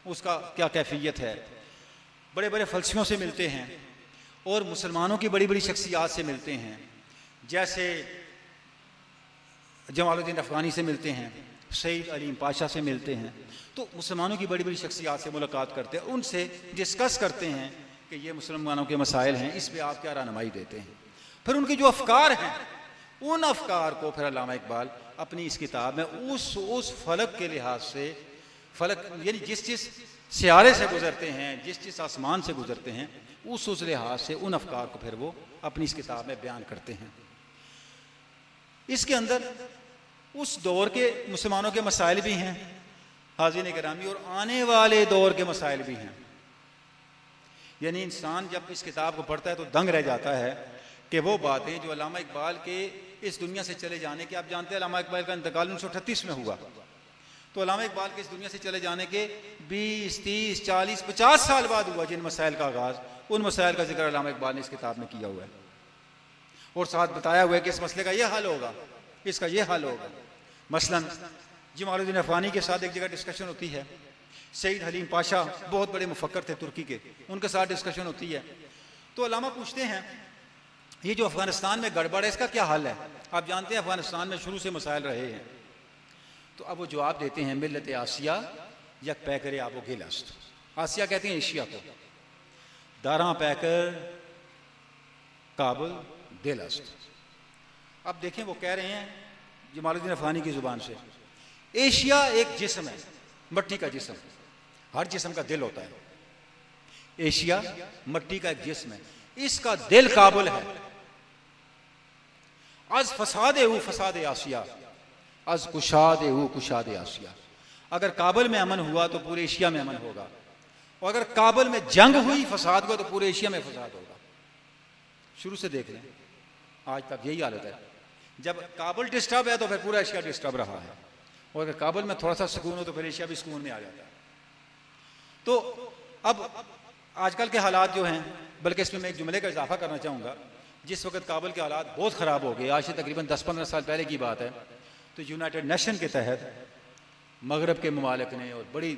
उसका क्या कैफियत है। बड़े बड़े फ़लसफियों से मिलते हैं और मुसलमानों की बड़ी बड़ी शख्सियात से मिलते हैं, जैसे जमालुद्दीन अफ़गानी से मिलते हैं, सईद अलीम पाशा से मिलते हैं। तो मुसलमानों की बड़ी बड़ी शख्सियात से मुलाकात करते हैं, उनसे डिस्कस करते हैं कि ये मुसलमानों के मसाइल हैं, इस पे आप क्या रहनुमाई देते हैं। फिर उनके जो अफकार हैं, उन अफकार को फिर अल्लामा इकबाल अपनी इस किताब में उस फलक के लिहाज से, फलक यानी जिस सियारे से गुजरते हैं, जिस आसमान से गुजरते हैं, उस लिहाज से उन अफकार को फिर वो अपनी इस किताब में बयान करते हैं। इसके अंदर उस दौर के मुसलमानों के मसाइल भी हैं हाज़िरीन किरामी, और आने वाले दौर के मसाइल भी हैं। यानी इंसान जब इस किताब को पढ़ता है तो दंग रह जाता है कि वो बातें जो अल्लामा इकबाल के इस दुनिया से चले जाने के, आप जानते हैं अल्लामा इकबाल का इंतकाल 1938 में हुआ, तो अल्लामा इकबाल के इस दुनिया से चले जाने के 20, 30, 40, 50 साल बाद हुआ जिन मसाइल का आगाज़, उन मसाइल का जिक्र अल्लामा इकबाल ने इस किताब में किया हुआ है और साथ बताया हुआ है कि इस मसले का यह हल होगा, इसका यह हल होगा। मसलन जमालुद्दीन अफ़गानी के साथ एक जगह डिस्कशन होती है, सईद हलीम पाशा बहुत बड़े मुफक्कर थे तुर्की के, उनके साथ डिस्कशन होती है। तो अल्लामा पूछते हैं ये जो अफ़गानिस्तान में गड़बड़ है इसका क्या हल है। आप जानते हैं अफ़गानिस्तान में शुरू से मसाइल रहे हैं। तो अब वो जवाब देते हैं मिल्लत आसिया यक पैकर आबो गिलस्त। आसिया कहते हैं एशिया को, दारा पैकर काबुल दिलस्त। अब देखें वो कह रहे हैं जमालुद्दीन अफ़गानी की ज़ुबान से, एशिया एक जिस्म है, मट्टी का जिस्म, हर जिस्म का दिल होता है। एशिया मट्टी का एक जिस्म है, इसका दिल काबुल है। अज फसादे हु फसादे आसिया, अज कुशादे हु कुशादे आसिया। अगर काबुल में अमन हुआ तो पूरे एशिया में अमन होगा, और अगर काबुल में जंग हुई, फसाद हुआ, तो पूरे एशिया में फसाद होगा। शुरू से देख लें, आज तक यही हालत है। जब काबुल डिस्टर्ब है तो फिर पूरा एशिया डिस्टर्ब रहा है, और अगर काबुल में थोड़ा सा सुकून हो तो फिर एशिया भी सुकून में आ जाता है। तो अब आजकल के हालात जो हैं, बल्कि इसमें मैं एक जुमले का इजाफा करना चाहूँगा, जिस वक्त काबुल के हालात बहुत ख़राब हो गए, आज से तकरीबन 10-15 साल पहले की बात है, तो यूनाइटेड नेशन के तहत मगरब के ममालिक ने और बड़ी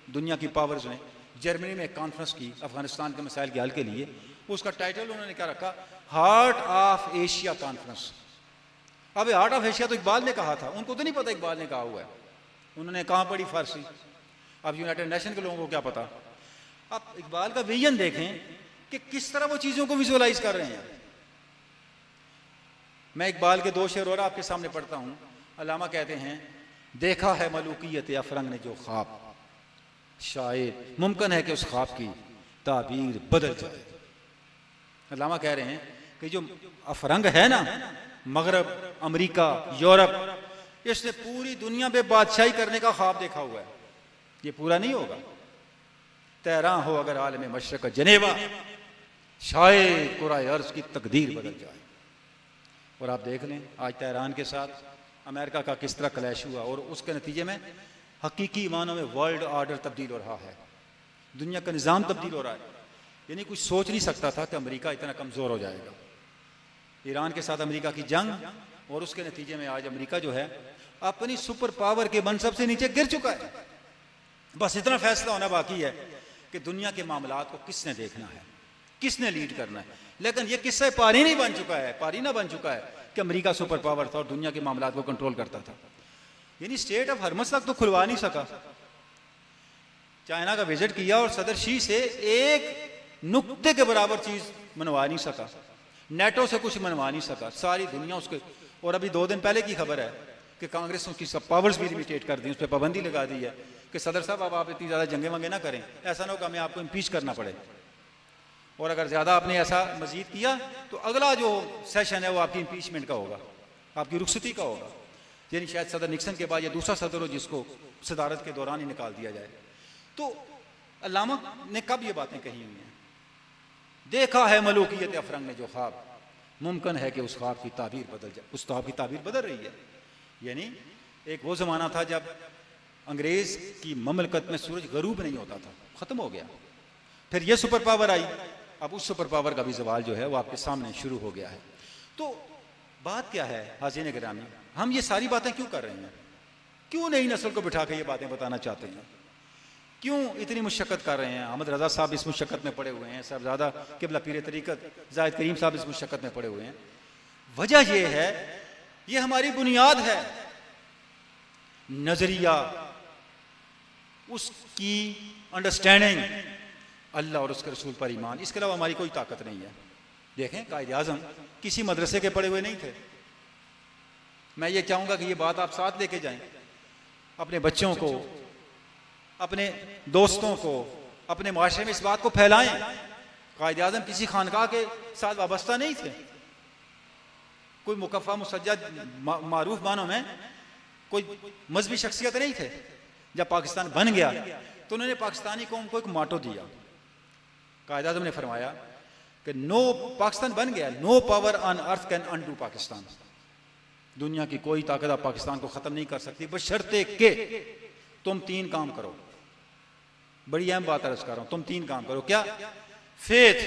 दुनिया की पावर्स ने जर्मनी में एक कॉन्फ्रेंस की अफ़गानिस्तान के मसाइल के हल के लिए। उसका टाइटल उन्होंने क्या रखा, हार्ट ऑफ एशिया कॉन्फ्रेंस। अब हार्ट ऑफ एशिया तो इकबाल ने कहा था, उनको तो नहीं पता इकबाल ने कहा हुआ है, उन्होंने कहाँ पढ़ी फारसी। अब यूनाइटेड नेशन के लोगों को क्या पता। अब इकबाल का विजन देखें कि किस तरह वो चीज़ों को विजुअलाइज कर रहे हैं। मैं इकबाल के 2 शेर और आपके सामने पढ़ता हूँ। अल्लामा कहते हैं, देखा है मलूकियत अफरंग ने जो ख्वाब, शायद मुमकिन है कि उस ख्वाब की ताबीर बदल जाए। अल्लामा कह रहे हैं कि जो अफरंग है ना, मगरब, अमेरिका, यूरोप, इसने पूरी दुनिया पे बादशाही करने का ख्वाब देखा हुआ है, ये पूरा नहीं होगा। तैरा हो अगर आलम मशरक जनेवा, शायद कुराए अर्ज की तकदीर बदल जाए। और आप देख लें आज तेहरान के साथ अमेरिका का किस तरह क्लैश हुआ, और उसके नतीजे में हकीकी मानों में वर्ल्ड ऑर्डर तब्दील हो रहा है, दुनिया का निज़ाम तब्दील हो रहा है। यानी कुछ सोच नहीं सकता था कि अमेरिका इतना कमज़ोर हो जाएगा। ईरान के साथ अमेरिका की जंग, और उसके नतीजे में आज अमेरिका जो है अपनी सुपर पावर के मनसब से नीचे गिर चुका है। बस इतना फैसला होना बाकी है कि दुनिया के मामलात को किसने देखना है, किसने लीड करना है। लेकिन ये किस्सा पारी नहीं बन चुका है, पारी ना बन चुका है, कि अमेरिका सुपर पावर था और दुनिया के मामलात को कंट्रोल करता था। यानी स्टेट ऑफ हरमस तक तो खुलवा नहीं सका। चाइना का विजिट किया और सदर शी से एक नुक्ते के बराबर चीज मनवा नहीं सका, नेटो से कुछ मनवा नहीं सका, सारी दुनिया उसके। और अभी 2 दिन पहले की खबर है कि कांग्रेस उसकी सब पावर्स भी लिमिटेड कर दी, उस पर पाबंदी लगा दी है कि सदर साहब अब आप इतनी ज़्यादा जंगे वंगे ना करें, ऐसा ना हो कि हमें आपको इम्पीच करना पड़े, और अगर ज़्यादा आपने ऐसा मजीद किया तो अगला जो सेशन है वो आपकी इम्पीचमेंट का होगा, आपकी रुखसती का होगा। यानी शायद सदर निक्सन के बाद या दूसरा सदर हो जिसको सदारत के दौरान ही निकाल दिया जाए। तो अल्लामा ने कब ये बातें कही हुई हैं? देखा है मलूकियत अफरंग ने जो ख्वाब, मुमकिन है कि उस ख्वाब की ताबीर बदल जाए। उस ख्वाब की ताबीर बदल रही है। यानी एक वो ज़माना था जब अंग्रेज़ की ममलकत में सूरज गरूब नहीं होता था, ख़त्म हो गया। फिर ये सुपर पावर आई, अब उस सुपर पावर का भी सवाल जो है वो आपके सामने शुरू हो गया है। तो बात क्या है हाज़रीन गिरामी, हम ये सारी बातें क्यों कर रहे हैं? क्यों नई नस्ल को बिठा के ये बातें बताना चाहते हैं? क्यों इतनी मुशक्क़त कर रहे हैं? अहमद रज़ा साहब इस मुशक्क़त में पड़े हुए हैं, साहबजादा क़िबला पीर तरीक़त ज़ाहिद करीम साहब इस मुशक्क़त में पड़े हुए हैं। वजह ये है, ये हमारी बुनियाद है, नज़रिया, उसकी अंडरस्टैंडिंग, अल्लाह और उसके रसूल पर ईमान, इसके अलावा हमारी कोई ताकत नहीं है। देखें कायद आज़म किसी मदरसे के पढ़े हुए नहीं थे। मैं ये चाहूँगा कि ये बात आप साथ लेके जाएं, अपने बच्चों को, अपने दोस्तों को, अपने माशरे में इस बात को फैलाएं। कायद आज़म किसी खानकाह के साथ वाबस्ता नहीं थे, कोई मुकफ़ा मुसज्जद मारूफ मानों में कोई मजहबी शख्सियत नहीं थे। जब पाकिस्तान बन गया तो उन्होंने पाकिस्तानी कौम को एक माटो दिया। कायद आज़म ने फरमाया कि नो, पाकिस्तान बन गया, no power on earth can undo Pakistan. दुनिया की कोई ताकत आप पाकिस्तान को ख़त्म नहीं कर सकती, बशर्ते के तुम 3 काम करो। बड़ी अहम बात अर्ज कर रहा हूं, तुम 3 काम करो। क्या? फेथ,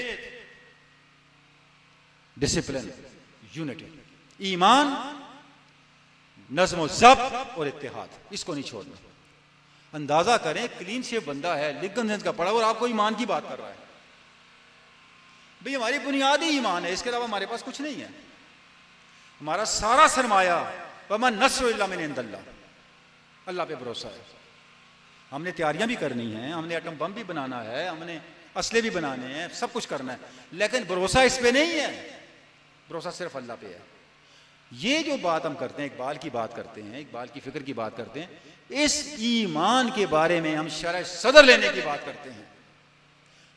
डिसिप्लिन, यूनिटी, ईमान, नज़्म ज़ब्त और इत्तेहाद, इसको नहीं छोड़ना। अंदाजा करें, क्लीन शेव बंदा है, लिगन का पड़ा और आपको ईमान की बात कर रहा है। भाई हमारी बुनियादी ईमान है, इसके अलावा हमारे पास कुछ नहीं है। हमारा सारा सरमाया वमा नस्र इल्ला मिन इंदल्लाह, अल्लाह पे भरोसा है। हमने तैयारियां भी करनी है, हमने एटम बम भी बनाना है, हमने असले भी बनाने हैं, सब कुछ करना है, लेकिन भरोसा इस पे नहीं है, भरोसा सिर्फ अल्लाह पे है। ये जो बात हम करते हैं, इकबाल की बात करते हैं, इकबाल की फिक्र की बात करते हैं, इस ईमान के बारे में हम शरअ सदर लेने की बात करते हैं।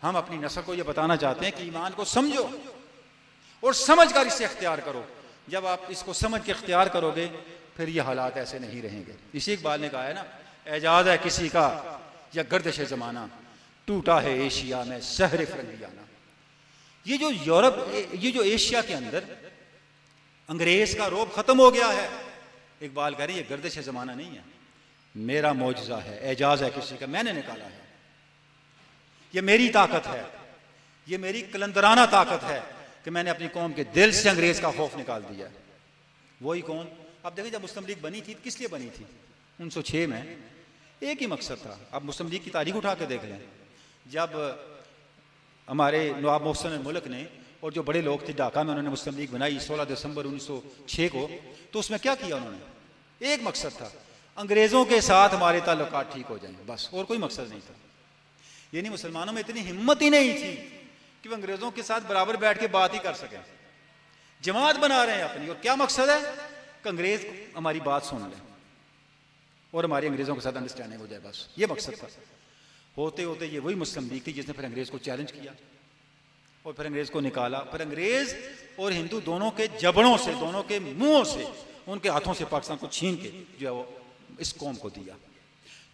हम अपनी नस्ल को ये बताना चाहते हैं कि ईमान को समझो और समझ कर इसे अख्तियार करो। जब आप इसको समझ के अख्तियार करोगे फिर ये हालात ऐसे नहीं रहेंगे। इसी इकबाल ने कहा है ना, एजाज है किसी का या गर्दिश ज़माना, टूटा है एशिया में शहर फरंगियाना। ये जो यूरोप, ये जो एशिया के अंदर अंग्रेज का रोब खत्म हो गया है, इकबाल कह रहे ये गर्दिश ज़माना नहीं है, मेरा मौजज़ा है, एजाज है किसी का, मैंने निकाला है, ये मेरी ताकत है, ये मेरी कलंदराना ताकत है कि मैंने अपनी कौम के दिल से अंग्रेज का खौफ निकाल दिया। वही कौन? अब देखिए, जब मुस्लिम लीग बनी थी किस लिए बनी थी? 1906 में एक ही मकसद था। अब मुस्लिम लीग की तारीख उठा के देख लें, जब हमारे नवाब मोहसिन मुल्क ने और जो बड़े लोग थे ढाका में, उन्होंने मुस्लिम लीग बनाई 16 दिसंबर 1906 को, तो उसमें क्या किया उन्होंने? एक मकसद था, अंग्रेज़ों के साथ हमारे ताल्लुकात ठीक हो जाएं, बस, और कोई मकसद नहीं था। यानी मुसलमानों में इतनी हिम्मत ही नहीं थी कि वो अंग्रेज़ों के साथ बराबर बैठ के बात ही कर सकें। जमात बना रहे हैं अपनी, और क्या मकसद है कि अंग्रेज़ हमारी बात सुन लें और हमारी अंग्रेज़ों के साथ अंडरस्टैंडिंग हो जाए, बस ये मकसद था। होते होते ये वही मुस्लिम लीग थी जिसने फिर अंग्रेज़ को चैलेंज किया और फिर अंग्रेज़ को निकाला। फिर अंग्रेज़ और हिंदू दोनों के जबड़ों से, दोनों के मुंहों से, उनके हाथों से पाकिस्तान को छीन के जो है वो इस कौम को दिया।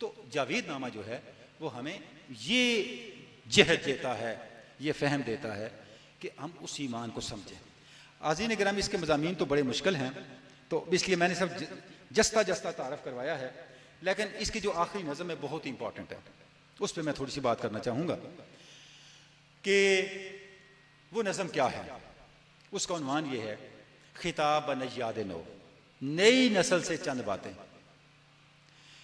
तो जावेद नामा जो है वो हमें ये जहद देता है, ये फ़हम देता है कि हम उस ईमान को समझें। आज़ीन गिरामी, इसके मज़ामीन तो बड़े मुश्किल हैं, तो इसलिए मैंने सब जस्ता जस्ता तारफ़ करवाया है, लेकिन इसकी जो आखिरी नज़म है बहुत ही इंपॉर्टेंट है, उस पर मैं थोड़ी सी बात करना चाहूँगा कि वो नज़म क्या है। उसका उन्वान ये है, खिताब नय्याद नो, नई नस्ल से चंद बातें।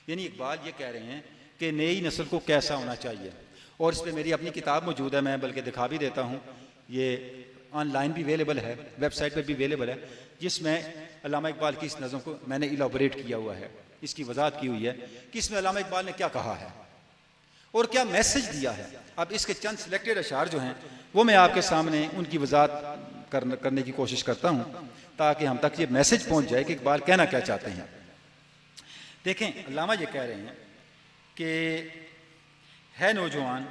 यानी इकबाल ये कह रहे हैं कि नई नस्ल को कैसा होना चाहिए, और इस पर मेरी अपनी किताब मौजूद है, मैं बल्कि दिखा भी देता हूँ। ये ऑनलाइन भी अवेलेबल है, वेबसाइट पर भी अवेलेबल है, जिसमें अल्लामा इकबाल की इस नज़म को मैंने इलाबोरेट किया हुआ है, इसकी वजाहत की हुई है कि इसमें अल्लामा इकबाल ने क्या कहा है और क्या मैसेज दिया है। अब इसके चंद सिलेक्टेड अशार जो हैं वो मैं आपके सामने उनकी वजाहत करने की कोशिश करता हूँ, ताकि हम तक ये मैसेज पहुँच जाए कि इकबाल कहना क्या चाहते हैं। देखें, अल्लामा ये कह रहे हैं कि है नौजवान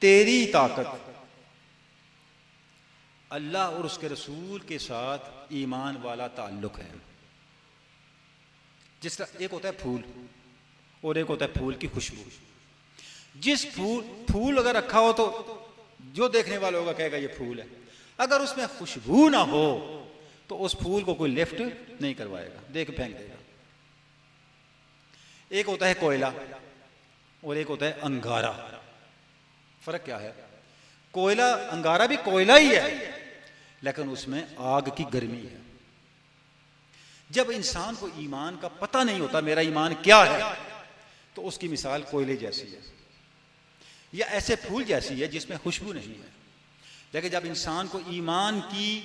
तेरी ताकत अल्लाह और उसके रसूल के साथ ईमान वाला ताल्लुक है। जिस तरह एक होता है फूल और एक होता है फूल की खुशबू। जिस फूल अगर रखा हो तो जो देखने वाला होगा कहेगा ये फूल है, अगर उसमें खुशबू ना हो तो उस फूल को कोई लिफ्ट नहीं करवाएगा, देख फेंक देगा। एक होता है कोयला और एक होता है अंगारा। फर्क क्या है? कोयला, अंगारा भी कोयला ही है, लेकिन उसमें आग की गर्मी है। जब इंसान को ईमान का पता नहीं होता मेरा ईमान क्या है, तो उसकी मिसाल कोयले जैसी है या ऐसे फूल जैसी है जिसमें खुशबू नहीं है। लेकिन जब इंसान को ईमान की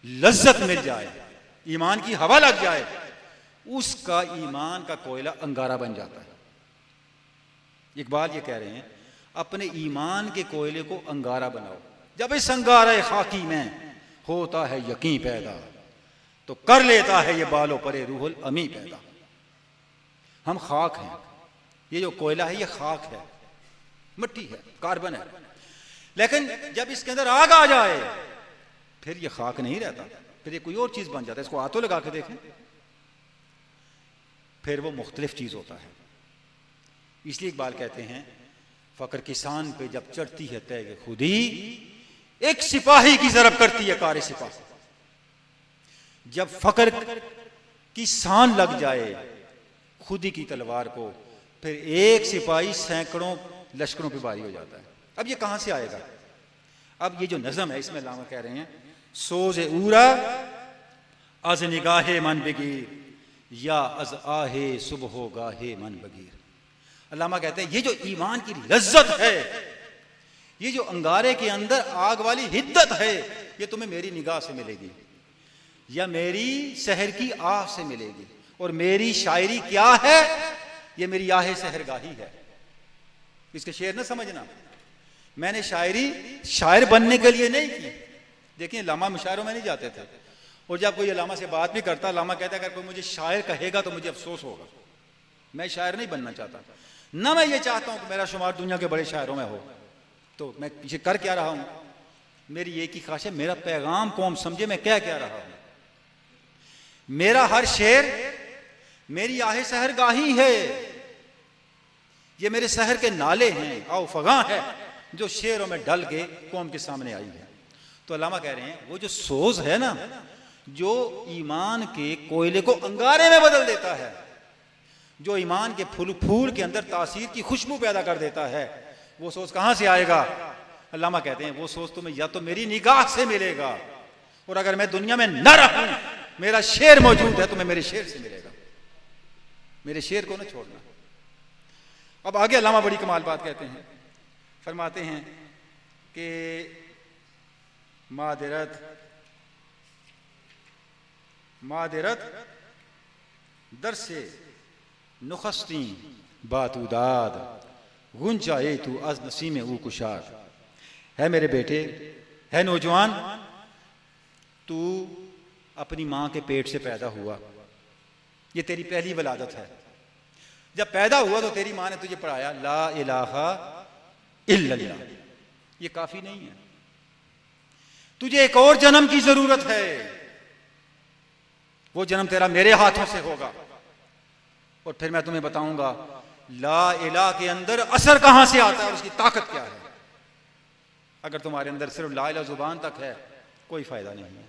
लज्जत मिल जाए, ईमान की हवा लग जाए, उसका ईमान का कोयला अंगारा बन जाता है। इकबाल ये कह रहे हैं अपने ईमान के कोयले को अंगारा बनाओ। जब इस अंगारे खाकी में होता है यकीन पैदा, तो कर लेता है ये बालों परे रूहुल अमी पैदा। हम खाक हैं, ये जो कोयला है ये खाक है, मिट्टी है, कार्बन है, लेकिन जब इसके अंदर आग आ जाए फिर ये खाक नहीं रहता, फिर ये कोई और चीज बन जाता है। इसको हाथों लगा के देखें, फिर वो मुख्तलिफ चीज होता है। इसलिए इकबाल कहते हैं फकर किसान पे जब चढ़ती है तैग खुदी, एक सिपाही की जरब करती है कार सिपाही। जब फकर की सान लग जाए खुदी की तलवार को, फिर एक सिपाही सैकड़ों लश्करों पे भारी हो जाता है। अब ये कहां से आएगा? अब ये जो नज़म है इसमें अल्लामा कह रहे हैं सोज़े ऊरा अज निगाहे मन बगीर या अज आहे सुबह गाहे मन बगीर। अल्लामा कहते हैं ये जो ईमान की लज्जत है, ये जो अंगारे के अंदर आग वाली हिद्दत है, ये तुम्हें मेरी निगाह से मिलेगी या मेरी सहर की आह से मिलेगी। और मेरी शायरी क्या है? ये मेरी आह सहरगाही है। इसके शेर ना समझना, मैंने शायरी शायर बनने के लिए नहीं की। देखिए लामा मुशायरों में नहीं जाते थे, और जब कोई लामा से बात भी करता, लामा कहता अगर कोई मुझे शायर कहेगा तो मुझे अफसोस होगा, मैं शायर नहीं बनना चाहता, ना मैं ये चाहता हूं कि मेरा शुमार दुनिया के बड़े शायरों में हो। तो मैं पीछे कर क्या रहा हूं? मेरी एक ही ख्वाहिश है मेरा पैगाम कौम समझे मैं क्या क्या रहा हूं। मेरा हर शेर मेरी आह सहरगाही है, ये मेरे शहर के नाले हैं, आओ फगा है जो शेरों में ढल के कौम के सामने आई है। तो अल्लामा कह रहे हैं वो जो सोज है ना, जो ईमान के कोयले को अंगारे में बदल देता है, जो ईमान के फूल के अंदर तासीर की खुशबू पैदा कर देता है, वो सोच कहां से आएगा? अल्लामा कहते हैं वो सोच तुम्हें या तो मेरी निगाह से मिलेगा, और अगर मैं दुनिया में न रहूं, मेरा शेर मौजूद है, तुम्हें मेरे शेर से मिलेगा। मेरे शेर को न छोड़ना। अब आगे अल्लामा बड़ी कमाल बात कहते हैं, फरमाते हैं कि मादिरत दर से नुखस्ती बातूदाद गुंजाए तू अज नसीम ऊ कुशाद। है मेरे बेटे, है नौजवान, तू अपनी मां के पेट से पैदा हुआ, ये तेरी पहली वलादत है। जब पैदा हुआ तो तेरी मां ने तुझे पढ़ाया ला इलाहा इल्लल्लाह, ये काफी नहीं है, तुझे एक और जन्म की जरूरत है। वो जन्म तेरा मेरे हाथों से होगा, और फिर मैं तुम्हें बताऊंगा ला इलाह के अंदर असर कहां से आता है और उसकी ताकत क्या है। अगर तुम्हारे अंदर सिर्फ ला इलाह जुबान तक है कोई फायदा नहीं है।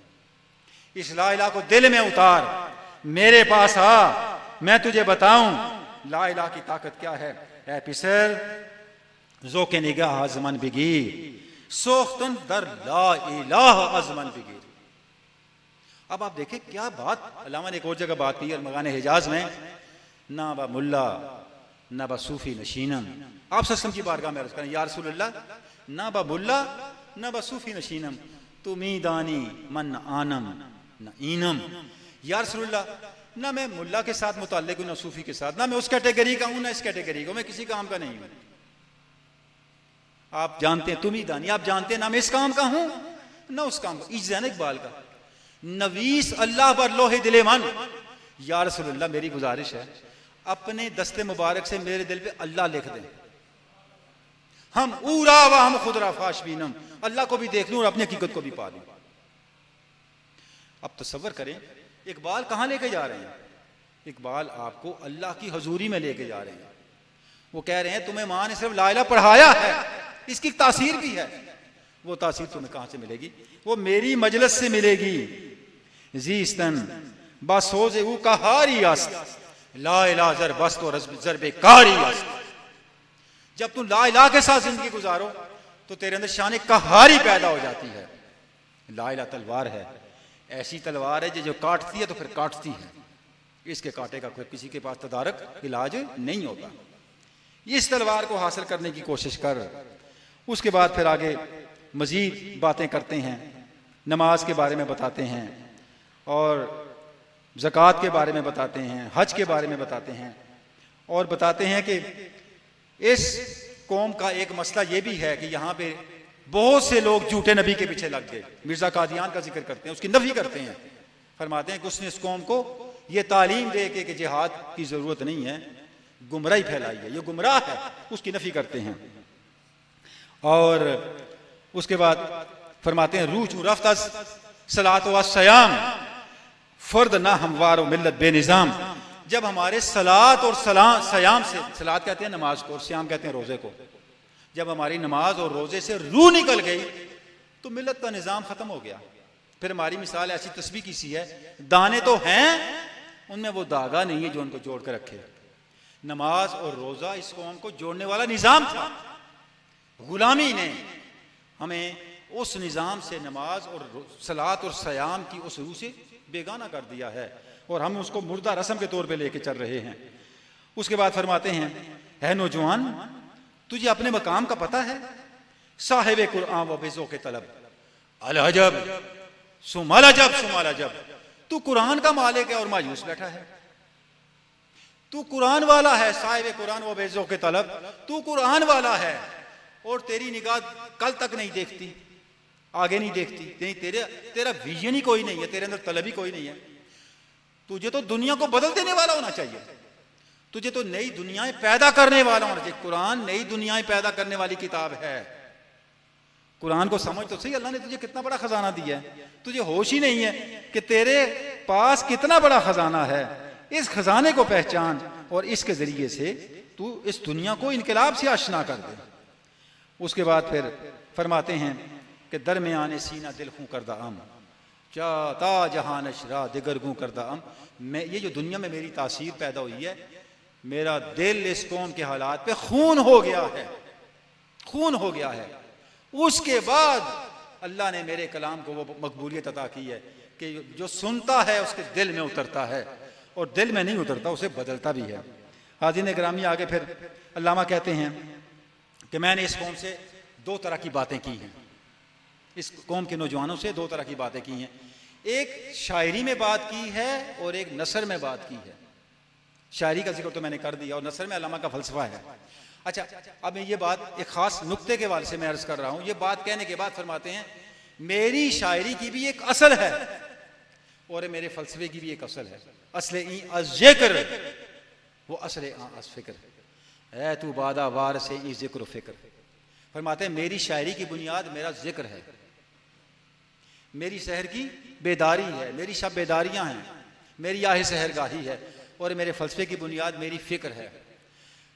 इस ला इलाह को दिल में उतार, मेरे पास आ, मैं तुझे बताऊं ला इलाह की ताकत क्या है। ऐ पिसर जो के निगाह आजमन बिगीर सोख्तन दर ला इलाह आजमन बिगीर। अब आप देखें क्या बात अल्लामा ने एक और जगह बात की है मगान हिजाज में, ना बा मुल्ला ना बा सूफी नशीनम। आप सस्म की बारगाह में अर्ज़ करें या रसूल अल्लाह, ना बा मुल्ला न बसूफी नशीनम तुमीदानी मन आनम न ईनम। या रसूलल्लाह, ना मैं मुल्ला के साथ मुताल्लिक हूँ, ना सूफी के साथ, ना मैं उस कैटेगरी का हूँ ना इस कैटेगरी का, मैं किसी काम का नहीं हूँ। आप जानते हैं, तुम ही दानी, आप जानते हैं ना मैं इस काम का हूँ ना उस काम का। इज़्ज़ान इकबाल का नवीस अल्लाह पर लोहे दिले मन। या रसूलल्लाह, मेरी गुजारिश है अपने दस्ते मुबारक से मेरे दिल पे अल्लाह लिख दें। हम ऊरा व हम खुदरा फाश बीनम, अल्लाह को भी देख लूं और अपनी हकीकत को भी पा लूं। अब तसव्वुर करें इकबाल कहाँ लेके जा रहे हैं। इकबाल आपको अल्लाह की हजूरी में लेके जा रहे हैं। वो कह रहे हैं तुम्हें माँ ने सिर्फ ला इलाहा पढ़ाया है, इसकी तासीर भी है। वो तासीर तुम्हें कहां से मिलेगी? वो मेरी मजलिस से मिलेगी। जीस्तन बसोज़े ऊ कहारी अस्त ला इलाहा जर बस्त और जरबे कारी अस्त। जब तुम ला इलाहा के साथ जिंदगी गुजारो तो तेरे अंदर शान कहारी पैदा हो जाती है। ला इलाहा तलवार है, ऐसी तलवार है जो काटती है तो फिर काटती है, इसके कांटे का कोई किसी के पास तदारक इलाज नहीं होता। इस तलवार को हासिल करने की कोशिश कर। उसके बाद फिर आगे मजीद बातें करते हैं, नमाज के बारे में बताते हैं और ज़कात के बारे में बताते हैं, हज के बारे में बताते हैं और बताते हैं कि इस कौम का एक मसला ये भी है कि यहाँ पे बहुत से लोग झूठे नबी के पीछे लग गए। मिर्जा कादियान का जिक्र करते हैं, उसकी नफी करते हैं, फरमाते हैं कि उसने इस कौम को ये तालीम दे के कि जिहाद की ज़रूरत नहीं है, गुमराही फैलाई है, ये गुमराह है, उसकी नफी करते हैं। और उसके बाद फरमाते हैं रूचू रफ्त सलात व सयाम फर्द ना हमवार मिल्लत बेनिज़ाम। जब हमारे सलात और सयाम से, सलात कहते हैं नमाज को और सयाम कहते हैं रोजे को, जब हमारी नमाज और रोजे से रूह निकल गई तो मिल्लत का निज़ाम खत्म हो गया। फिर हमारी मिसाल ऐसी तस्बीह की सी है, दाने तो हैं उनमें वो धागा नहीं है जो उनको जोड़ कर रखे। नमाज और रोजा इस कौम को जोड़ने वाला निज़ाम था। गुलामी ने हमें उस निज़ाम से, नमाज और सलात और सयाम की उस रूह से बेगाना कर दिया है और हम उसको मुर्दा रस्म के तौर पे लेके चल रहे हैं। उसके बाद फरमाते हैं, है नौजवान तुझे अपने मकाम का पता है? साहिब कुरान व बेज़ो के तलब अलहजब सुमल अजब सुमल अजब। तू कुरान का मालिक है और मायूस बैठा है। तू कुरान वाला है, साहिब कुरान व बेज़ो के तलब, तू कुरान वाला है और तेरी निगाह कल तक नहीं देखती, आगे नहीं देखती, नहीं तेरा विजन ही कोई नहीं है, तेरे अंदर तलब ही कोई नहीं है। तुझे तो दुनिया को बदल देने वाला होना चाहिए, तुझे तो नई दुनियाएं पैदा करने वाला होना चाहिए। कुरान नई दुनियाएं पैदा करने वाली किताब है। कुरान को समझ तो सही, अल्लाह ने तुझे कितना बड़ा खजाना दिया है, तुझे होश ही नहीं है कि तेरे पास कितना बड़ा खजाना है। इस खजाने को पहचान और इसके जरिए से तू इस दुनिया को इनकलाब से आशना कर दे। उसके बाद फिर फरमाते हैं कि दरमियान सीना दिल खूं करदा अम चाहता जहान अशरा दिगर गूं करदा अम। मैं ये जो दुनिया में मेरी तासीर पैदा हुई है, मेरा दिल इस कौम के हालात पे खून हो गया है, खून हो गया है। उसके बाद अल्लाह ने मेरे कलाम को वो मकबूलियत अता की है कि जो सुनता है उसके दिल में उतरता है और दिल में नहीं उतरता उसे बदलता भी है। हाज़िन ग्रामी आगे फिर अल्लामा कहते हैं कि मैंने इस कौम से दो तरह की बातें की हैं, इस कौम के नौजवानों से दो तरह की बातें की हैं। एक शायरी में बात की है और एक नसर में बात की है। शायरी का जिक्र तो मैंने कर दिया और नसर में अल्लामा का फलसफा है। अच्छा, अब मैं ये बात एक खास नुक्ते के वाले से मैं अर्ज कर रहा हूँ। ये बात कहने के बाद फरमाते हैं मेरी शायरी की भी एक असल है और मेरे फलसफे की भी एक असल है। असले जिक्र वो असले फिक्र है, तू बादा वार से ई जिक्र फिक्र। फरमाते हैं मेरी शायरी की बुनियाद मेरा जिक्र है, मेरी शहर की बेदारी है, मेरी शब बेदारियां हैं, मेरी आह सहरगाही है और मेरे फलसफे की बुनियाद मेरी फिक्र है।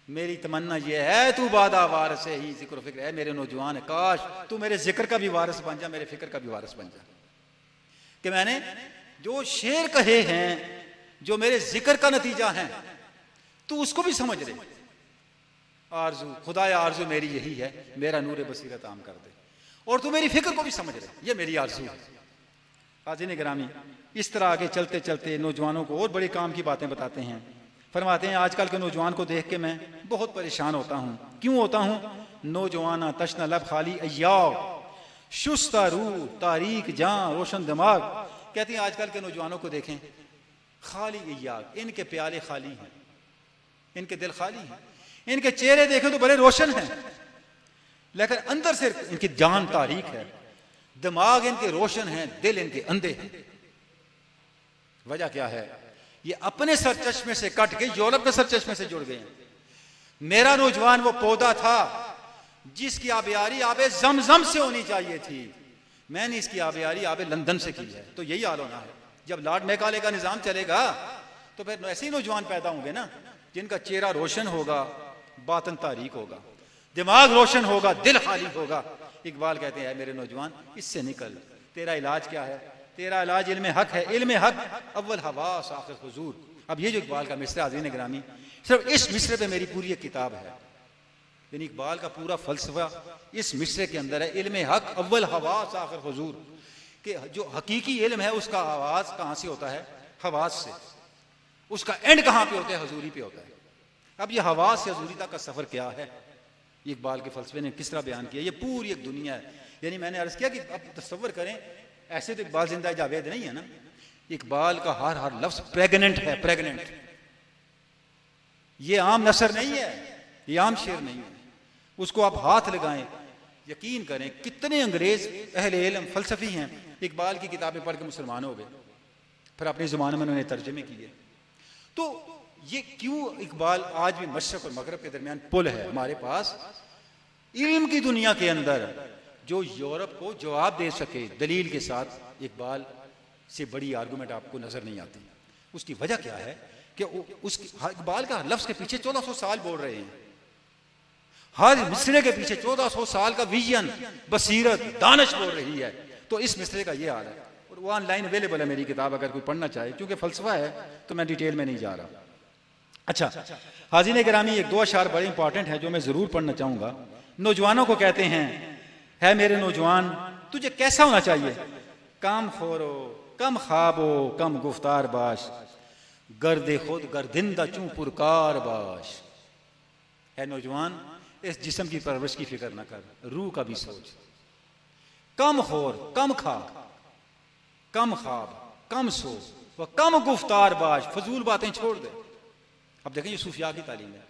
मेरी तमन्ना यह है तू बादा वार से ही जिक्र फिक्र है। मेरे नौजवान काश तू मेरे जिक्र का भी वारिस बन जा, मेरे फिक्र का भी वारिस बन जा। कि मैंने जो शेर कहे हैं जो मेरे जिक्र का नतीजा है तू उसको भी समझ ले। आरजू खुदाया आरजू मेरी यही है, मेरा नूर बसीरत आम कर दे और तू मेरी फिक्र को भी समझ ले, ये मेरी आरजू है। हाज़िन ग्रामी इस तरह आगे चलते चलते नौजवानों को और बड़े काम की बातें बताते हैं। फरमाते हैं आजकल के नौजवान को देख के मैं बहुत परेशान होता हूँ। क्यों होता हूँ? नौजवाना तशना लब खाली अय्याव शुस्ता रूह, तारीक जान, रोशन दिमाग। कहती हैं आजकल के नौजवानों को देखें, खाली इयाग, इनके प्याले खाली हैं, इनके दिल खाली हैं। इनके चेहरे देखें तो बड़े रोशन हैं, लेकिन अंदर से इनकी जान तारीक है, दिमाग इनके रोशन हैं, दिल इनके अंधे हैं। वजह क्या है? ये अपने सर चश्मे से कट के यूरोप के सर चश्मे से जुड़ गए हैं। मेरा नौजवान वो पौधा था जिसकी आबियारी आबे जमजम से होनी चाहिए थी, मैंने इसकी आबियारी आबे लंदन से की है। तो यही हाल होना है। जब लॉर्ड मैकाले का निजाम चलेगा तो फिर ऐसे ही नौजवान पैदा होंगे ना, जिनका चेहरा रोशन होगा, बातन तारीक होगा, दिमाग रोशन होगा, दिल खाली होगा। इकबाल कहते हैं मेरे नौजवान, इससे निकल। तेरा इलाज क्या है? तेरा इलाज इल्म हक है। इल्म हक अव्वल हवास आखिर हुजूर। अब ये जो इकबाल का मिसरा हाज़रीन गिरामी, सिर्फ इस मिसरे पे मेरी पूरी एक किताब है। यानी इकबाल का पूरा फलसफा इस मिसरे के अंदर है। इल्म हक अव्वल हवास आखिर हुजूर, कि जो हकीकी इल्म है उसका आवाज कहाँ से होता है? हवास से। उसका एंड कहाँ पे होता है? हजूरी पे होता है। अब ये हवास से हजूरी तक का सफर क्या है, इकबाल के फलसफे ने किस तरह बयान किया? ये पूरी एक दुनिया है। यानी मैंने अर्ज किया कि अब तसव्वुर करें, ऐसे तो इकबाल जिंदा जावेद नहीं है ना, इकबाल का हर लफ्ज प्रेग्नेंट है, प्रेग्नेंट। ये आम नसर नहीं है, ये आम शेर नहीं है। उसको आप हाथ लगाएं, यकीन करें कितने अंग्रेज अहले इल्म फलसफी हैं, इकबाल की किताबें पढ़ के मुसलमान हो गए, फिर अपने ज़माने में उन्होंने तर्जमे किए। तो ये क्यों इकबाल आज भी मशरक़ और मगरब के दरमियान पुल है हमारे पास? इल्म की दुनिया के अंदर जो यूरोप को जवाब दे सके दलील के साथ, इकबाल से बड़ी आर्गूमेंट आपको नजर नहीं आती। उसकी वजह क्या है कि इकबाल का लफ्ज के पीछे 1400 साल बोल रहे हैं, हर मिसरे के पीछे 1400 साल का विजन, बसीरत, दानिश बोल रही है। तो इस मिसरे का ये हाल है। और वो ऑनलाइन अवेलेबल है मेरी किताब, अगर कोई पढ़ना चाहे, क्योंकि फलसफा है तो मैं डिटेल में नहीं जा रहा। अच्छा हाज़रीन गिरामी, एक दो अशार बड़े इंपॉर्टेंट हैं जो मैं जरूर पढ़ना चाहूंगा। नौजवानों को कहते हैं, है मेरे नौजवान तुझे कैसा होना चाहिए? कम खोरो, कम ख्वाबो, कम गुफ्तार बाश, गर्दे खुद गर्दिंदा चूं पुरकार बाश। है नौजवान, इस जिस्म की परवरिश की फिक्र ना कर, रूह का भी सोच। कम खोर, कम खा, कम ख्वाब, कम सो, व कम गुफ्तार बाश, फजूल बातें छोड़ दे। अब देखें ये सूफिया की तालीम है।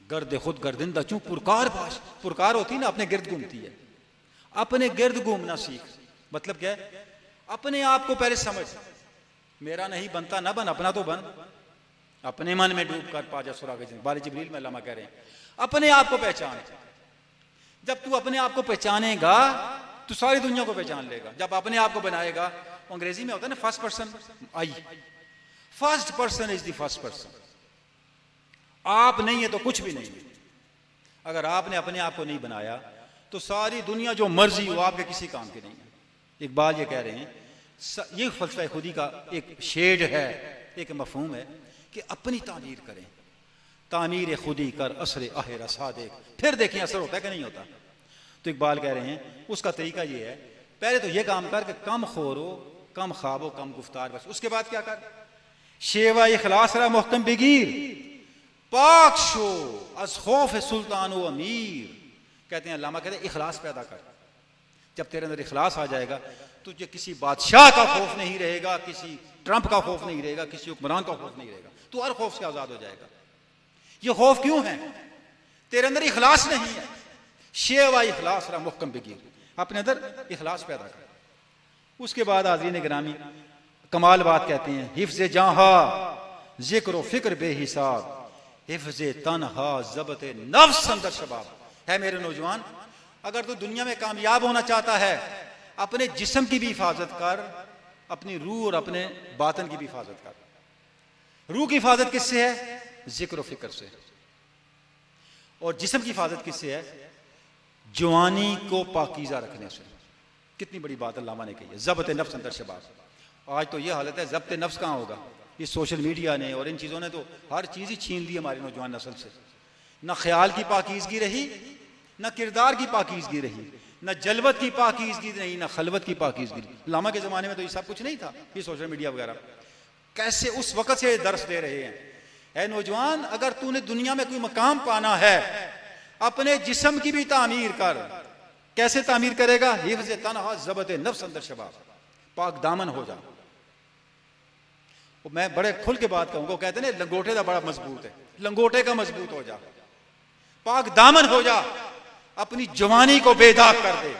गर्द खुद गर्दिंदा चूं पुरकार बाश, पुरकार होती है ना, अपने गिर्द घूमती है। अपने गिर्द घूमना सीख। मतलब क्या है? अपने आप को पहले समझ, मेरा नहीं बनता ना बन, अपना तो बन। अपने मन में डूब कर पाजा सुराग जिंदगी, बाले जिब्रील में अल्लामा कह रहे हैं, अपने आप को पहचान। जब तू अपने आप को पहचानेगा तो सारी दुनिया को पहचान लेगा। जब अपने आप को बनाएगा, अंग्रेजी में होता है ना first person I, first person is the first person. आप नहीं है तो कुछ भी नहीं है। अगर आपने अपने आप को नहीं बनाया तो सारी दुनिया जो मर्जी हो आपके किसी काम की नहीं है। इकबाल ये कह रहे हैं, ये फलसफा खुदी का एक शेड है, एक मफहूम है कि अपनी तामीर करें। तामीर खुदी कर असर आहे रसा देख, फिर देखें असर होता है कि नहीं होता। तो इकबाल कह रहे हैं उसका तरीका ये है, पहले तो ये काम कर कि कम खोरो, कम ख्वाबो, कम गुफ्तार बस। उसके बाद क्या कर? शेवा इखलास रा मुहकम बिगीर, पाक शो अज खौफ सुल्तान व अमीर। कहते हैं अल्लामा कहते हैं इखलास पैदा कर। जब तेरे अंदर इखलास आ जाएगा तुझे किसी बादशाह का खौफ नहीं रहेगा, किसी ट्रंप का खौफ नहीं रहेगा, किसी हुक्मरान का खौफ नहीं रहेगा। तू हर खौफ से आजाद हो जाएगा। ये खौफ क्यों है? तेरे अंदर इखलास नहीं है। शेवा इखलास रा मुहकम बिगीर, अपने अंदर इखलास पैदा कर। उसके बाद हाज़रीन गिरामी कमाल बात कहते हैं, हिफ्ज़ जहां जिक्र फिक्र बेहिसाब, हिफ्ज़ तन्हा ज़बत नफ्स अंदर शबाब। है मेरे नौजवान, अगर तू दुनिया में कामयाब होना चाहता है, अपने जिस्म की भी हिफाजत कर, अपनी रूह और अपने बातन की भी हिफाजत कर। रूह की हिफाजत किससे है? जिक्र फिक्र से। और जिस्म की हिफाजत किससे है? जवानी को पाकीज़ा रखने से। कितनी बड़ी बात अल्लामा ने कही है, ज़बत नफ्स अंदर शबाब। आज तो ये हालत है, ज़ब्त नफ्स कहाँ होगा? इस सोशल मीडिया ने और इन चीज़ों ने तो हर चीज़ ही छीन ली हमारी नौजवान नस्ल से। न ख्याल की पाकीज़गी रही, न किरदार की पाकीज़गी रही, न जलवत की पाकीज़गी रही, न खलवत की पाकीज़गी रही। अल्लामा के ज़माने में तो ये सब कुछ नहीं था, ये सोशल मीडिया वगैरह। कैसे उस वक़्त से दर्स दे रहे हैं। है नौजवान, अगर तूने दुनिया में कोई मकाम पाना है, अपने जिस्म की भी तामीर कर, कैसे तामीर करेगा? हिफ्ज़ तन्हा ज़बत नफ्स अंदर शबाब, पाक दामन हो जा। मैं बड़े खुल के बात कहूंगा, कहते हैं लंगोटे का बड़ा मजबूत है, लंगोटे का मजबूत हो जा, पाक दामन हो जा, अपनी जवानी को बेदाग कर दे।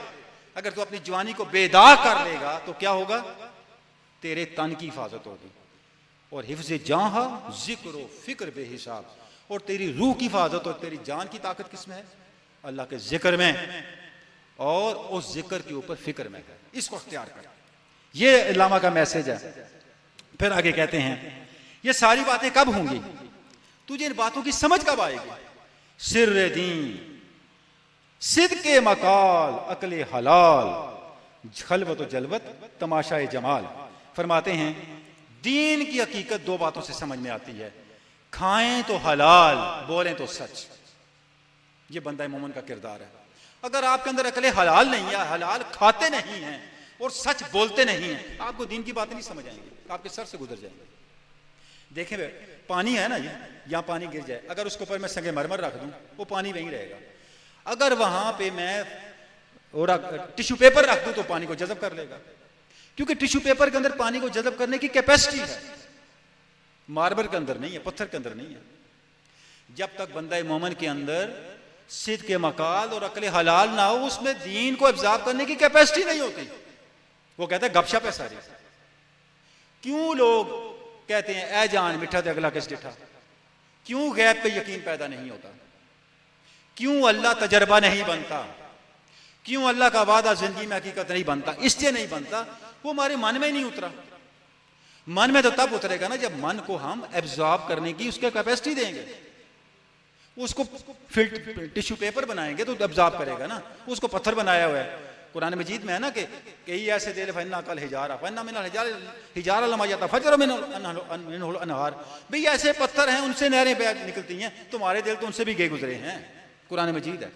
अगर तू अपनी जवानी को बेदाग कर लेगा तो क्या होगा? तेरे तन की हिफाजत होगी। और हिफ्ज़ जाहा जिक्र फिक्र बेहिसाब, और तेरी रूह की हिफाजत और तेरी जान की ताकत किसमें है? अल्लाह के जिक्र में, और उस जिक्र के ऊपर फिक्र में है। इसको अख्तियार कर। ये अल्लामा का मैसेज है। फिर आगे कहते हैं, ये सारी बातें कब होंगी? तुझे इन बातों की समझ कब आएगी? सिर्र दीन सिद्के मकाल अकले हलाल, खलवत जलवत तमाशाए जमाल। फरमाते हैं दीन की हकीकत दो बातों से समझ में आती है, खाएं तो हलाल, बोलें तो सच। ये बंदा मोमिन का किरदार है। अगर आपके अंदर अकले हलाल नहीं है, हलाल खाते नहीं हैं और सच बोलते नहीं हैं, आपको दीन की बातें नहीं समझ आएंगी, आपके सर से गुजर जाएंगे। देखें पानी है ना, ये यहाँ पानी गिर जाए, अगर उसके ऊपर मैं संगे मरमर रख दूं, वो पानी वहीं रहेगा। अगर वहां पे मैं और टिश्यू पेपर रख दूं तो पानी को जज़ब कर लेगा, क्योंकि टिश्यू पेपर के अंदर पानी को जज़ब करने की कैपेसिटी है, मार्बल के अंदर नहीं है, पत्थर के अंदर नहीं है। जब तक बंदा मोमिन के अंदर सिद्क के मकाल और अकल हलाल ना हो, उसमें दीन को एब्जॉर्ब करने की कैपेसिटी नहीं होती। वो कहता है गपशप है सारी। क्यों लोग कहते हैं ऐ जान मिठा ते अगला किस डिठा? क्यों गैब पे यकीन पैदा नहीं होता? क्यों अल्लाह तजर्बा नहीं बनता? क्यों अल्लाह का वादा जिंदगी में हकीकत नहीं बनता? इसलिए नहीं बनता, वो हमारे मन में नहीं उतरा। मन में तो तब उतरेगा ना जब मन को हम एब्जॉर्ब करने की उसके कैपेसिटी देंगे। उसको टिश्यू पेपर बनाएंगे तो एब्जॉर्ब करेगा ना। उसको पत्थर बनाया हुआ है, कुरान मजीद में है ना कि कई ऐसे दिल फन्ना कल हिजारा फन्ना मिनल हिजारा लमा जाता फजर मिनहुल अनहार। भाई ऐसे पत्थर हैं, उनसे नहरें बह निकलती हैं, तुम्हारे दिल तो उनसे भी गए गुजरे हैं। कुरान मजीद है।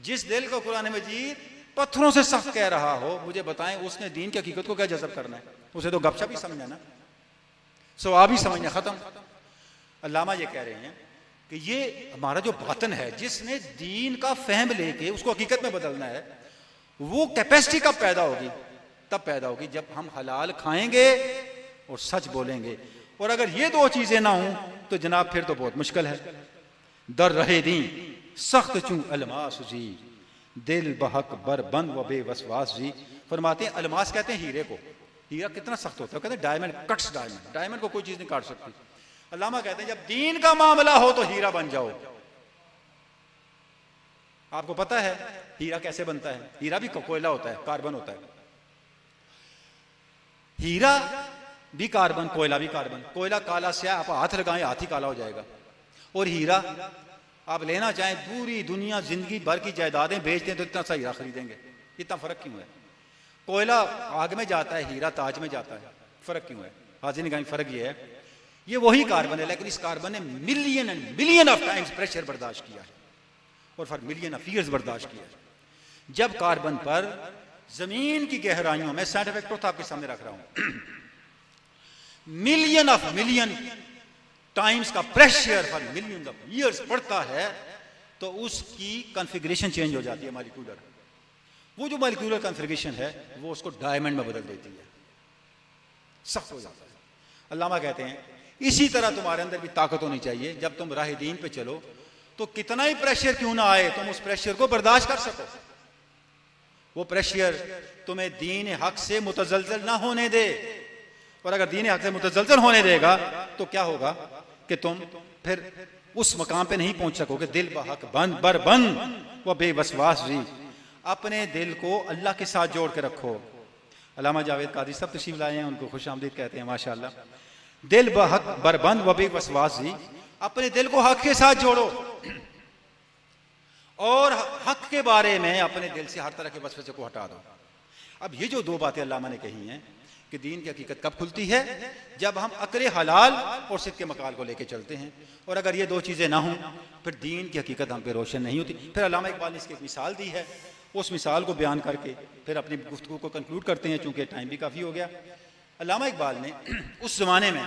जिस दिल को कुरान मजीद पत्थरों से सख्त कह रहा हो, मुझे बताएं उसने दीन की हकीकत को क्या जज़ब करना है? उसे तो गपशप ही समझना ना, सवाब ही समझना, खत्म। अल्लामा ये कह रहे हैं कि ये हमारा जो बातन है, जिसने दीन का फहम लेके उसको हकीकत में बदलना है, वो कैपेसिटी कब पैदा होगी? तब पैदा होगी जब हम हलाल खाएंगे और सच बोलेंगे। और अगर ये दो चीजें ना हो तो जनाब फिर तो बहुत मुश्किल है। दर रहे दीन सख्त चूं अलमास जी, दिल बहक बरबंद व बेवसवास जी। फरमाते हैं अलमास कहते हैं हीरे को। हीरा कितना सख्त होता है? कहते हैं डायमंड कट्स डायमंड, डायमंड को कोई चीज नहीं काट सकती। अल्लामा कहते हैं जब दीन का मामला हो तो हीरा बन जाओ। आपको पता है हीरा कैसे बनता है? हीरा भी कोयला होता है, कार्बन होता है। हीरा भी कार्बन, कोयला भी कार्बन। कोयला काला स्याह, आप हाथ लगाएं हाथ ही काला हो जाएगा। और हीरा आप लेना चाहें पूरी दुनिया जिंदगी भर की जायदादें बेच दें तो इतना सा हीरा खरीदेंगे। इतना फर्क क्यों है? कोयला आग में जाता है, हीरा ताज में जाता है। फर्क क्यों है? हाजिर निगाह फर्क ये है, ये वही कार्बन है, लेकिन इस कार्बन ने million and million of times pressure बर्दाश्त किया है और फॉर मिलियन ऑफ ईयर्स बर्दाश्त किया है। जब कार्बन पर जमीन की गहराइयों में, साइंटिफिक ट्रुथ आपके सामने रख रहा हूं, मिलियन टाइम्स का pressure for million of years पड़ता है, तो उसकी कॉन्फ़िगरेशन चेंज हो जाती है। मॉलिक्यूलर, वो जो मॉलिक्यूलर कॉन्फ़िगरेशन है वो उसको डायमंड में बदल देती है, सख्त हो जाता है। अल्लामा कहते हैं इसी तरह तुम्हारे अंदर भी ताकत होनी चाहिए। जब तुम राह दीन पे चलो तो कितना ही प्रेशर क्यों ना आए, तुम उस प्रेशर को बर्दाश्त कर सको। वो प्रेशर तुम्हें दीन हक से मुतजलजल ना होने दे। और अगर दीन हक से मुतजलजल होने देगा तो क्या होगा कि तुम फिर उस मकाम पे नहीं पहुंच सकोगे। दिल बहक बंद बर बंद व बेवसवास जी। अपने दिल को अल्लाह के साथ जोड़ के रखो। अल्लामा जावेद कादरी सब तशरीफ लाए हैं, उनको खुश आमदीद कहते हैं माशाअल्लाह। दिल बहक बरबंद व बेवसवास जी, अपने दिल को हक के साथ जोड़ो और हक के बारे में अपने दिल से हर तरह के वसवसे को हटा दो। अब ये जो दो बातें अल्लामा ने कही हैं कि दीन की हकीकत कब खुलती है, जब हम अकले हलाल और सिद्क के मकाल को लेके चलते हैं। और अगर ये दो चीजें ना हों फिर दीन की हकीकत हम पे रोशन नहीं होती। फिर अल्लामा इकबाल ने इसकी एक मिसाल दी है, उस मिसाल को बयान करके फिर अपनी गुफ्तगू को कंक्लूड करते हैं, चूंकि टाइम भी काफ़ी हो गया। अल्लामा इकबाल ने उस ज़माने में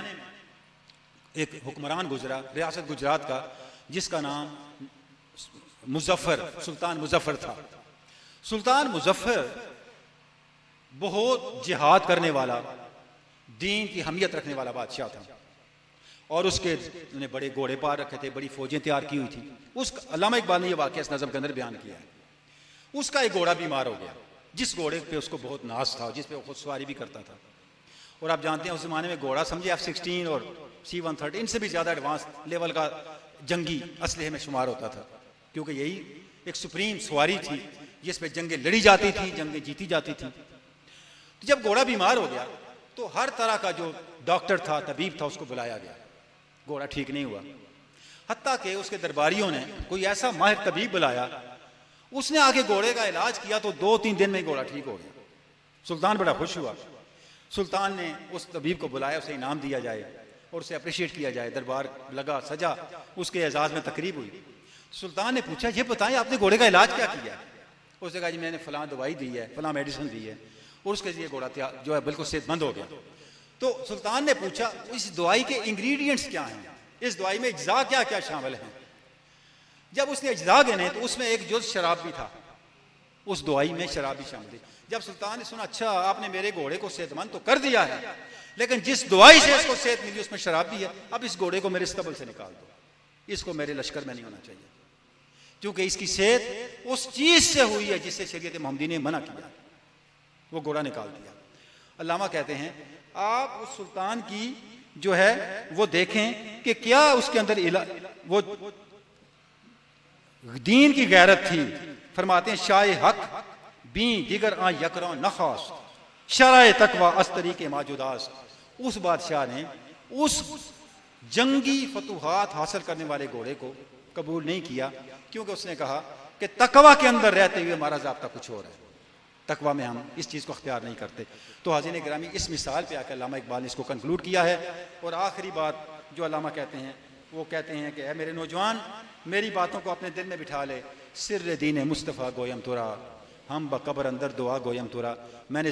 एक हुक्मरान गुजरा रियासत गुजरात का, जिसका नाम मुजफ्फर, सुल्तान मुजफ्फर था। सुल्तान मुजफ्फर बहुत जिहाद करने वाला, दीन की हमियत रखने वाला बादशाह था और उसके ने बड़े घोड़े पार रखे थे, बड़ी फौजें तैयार की हुई थी। उस अल्लामा इकबाल ने यह वाक़या इस नज़म के अंदर बयान किया है। उसका एक घोड़ा बीमार हो गया, जिस घोड़े पे उसको बहुत नाज था, जिस पे वो खुद सवारी भी करता था। और आप जानते हैं उस ज़माने में घोड़ा समझे F-16 और C-130 इनसे भी ज़्यादा एडवांस लेवल का जंगी असलहे में शुमार होता था, क्योंकि यही एक सुप्रीम सवारी थी जिस पे जंगें लड़ी जाती थी, जंगें जीती जाती थी। तो जब घोड़ा बीमार हो गया तो हर तरह का जो डॉक्टर था, तबीब था, उसको बुलाया गया। घोड़ा ठीक नहीं हुआ, हत्ता कि उसके दरबारियों ने कोई ऐसा माहिर तबीब बुलाया, उसने आके घोड़े का इलाज किया तो 2-3 दिन में घोड़ा ठीक हो गया। सुल्तान बड़ा खुश हुआ। सुल्तान ने उस तबीब को बुलाया, उसे इनाम दिया जाए और उसे अप्रिशिएट किया जाए। दरबार लगा, सजा, उसके एजाज में तकरीब हुई। सुल्तान ने पूछा, ये बताएं आपने घोड़े का इलाज क्या किया? उसने कहा, जी मैंने फलां दवाई दी है, फलां मेडिसिन दी है और उसके लिए घोड़ा जो है बिल्कुल सेहतमंद हो गया। तो सुल्तान ने पूछा, इस दवाई के इंग्रेडिएंट्स क्या हैं, इस दवाई में अज्जा क्या क्या शामिल हैं? जब उसने अज्जा गिने तो उसमें एक जुज़ शराब भी था, उस दवाई में शराब भी शामिल थी। जब सुल्तान ने सुना, अच्छा आपने मेरे घोड़े को सेहतमंद तो कर दिया है, लेकिन जिस दवाई से इसको सेहत मिली उसमें शराब भी है, अब इस घोड़े को मेरे स्तबल से निकाल दो, इसको मेरे लश्कर में नहीं होना चाहिए, क्योंकि इसकी सेहत उस चीज से हुई है जिससे शरीयत मोहम्मदी ने मना किया। वो घोड़ा निकाल दिया। अल्लामा कहते हैं आप उस सुल्तान की जो है वो देखें कि क्या उसके अंदर वो दीन की गैरत थी। फरमाते हैं, शाय हक बी दिगर आ यकरा नखास शराय तकवा अस्तरी के माजुदास। उस बादशाह ने उस जंगी फतूहात हासिल करने वाले घोड़े को कबूल नहीं किया, क्योंकि उसने कहा कि तकवा के अंदर रहते हुए हमारा ज़ाब्ता कुछ और है, तकवा में हम इस चीज़ को अख्तियार नहीं करते। तो हाज़िन ग्रामी, इस मिसाल पे आकर अल्लामा इकबाल ने इसको कंक्लूड किया है। और आखिरी बात जो अल्लामा कहते हैं वो कहते हैं कि ऐ मेरे नौजवान, मेरी बातों को अपने दिल में बिठा ले। सिर्र दीन मुस्तफ़ा गोयम तुरा, हम बकबर अंदर दुआ गोयम तुरा। मैंने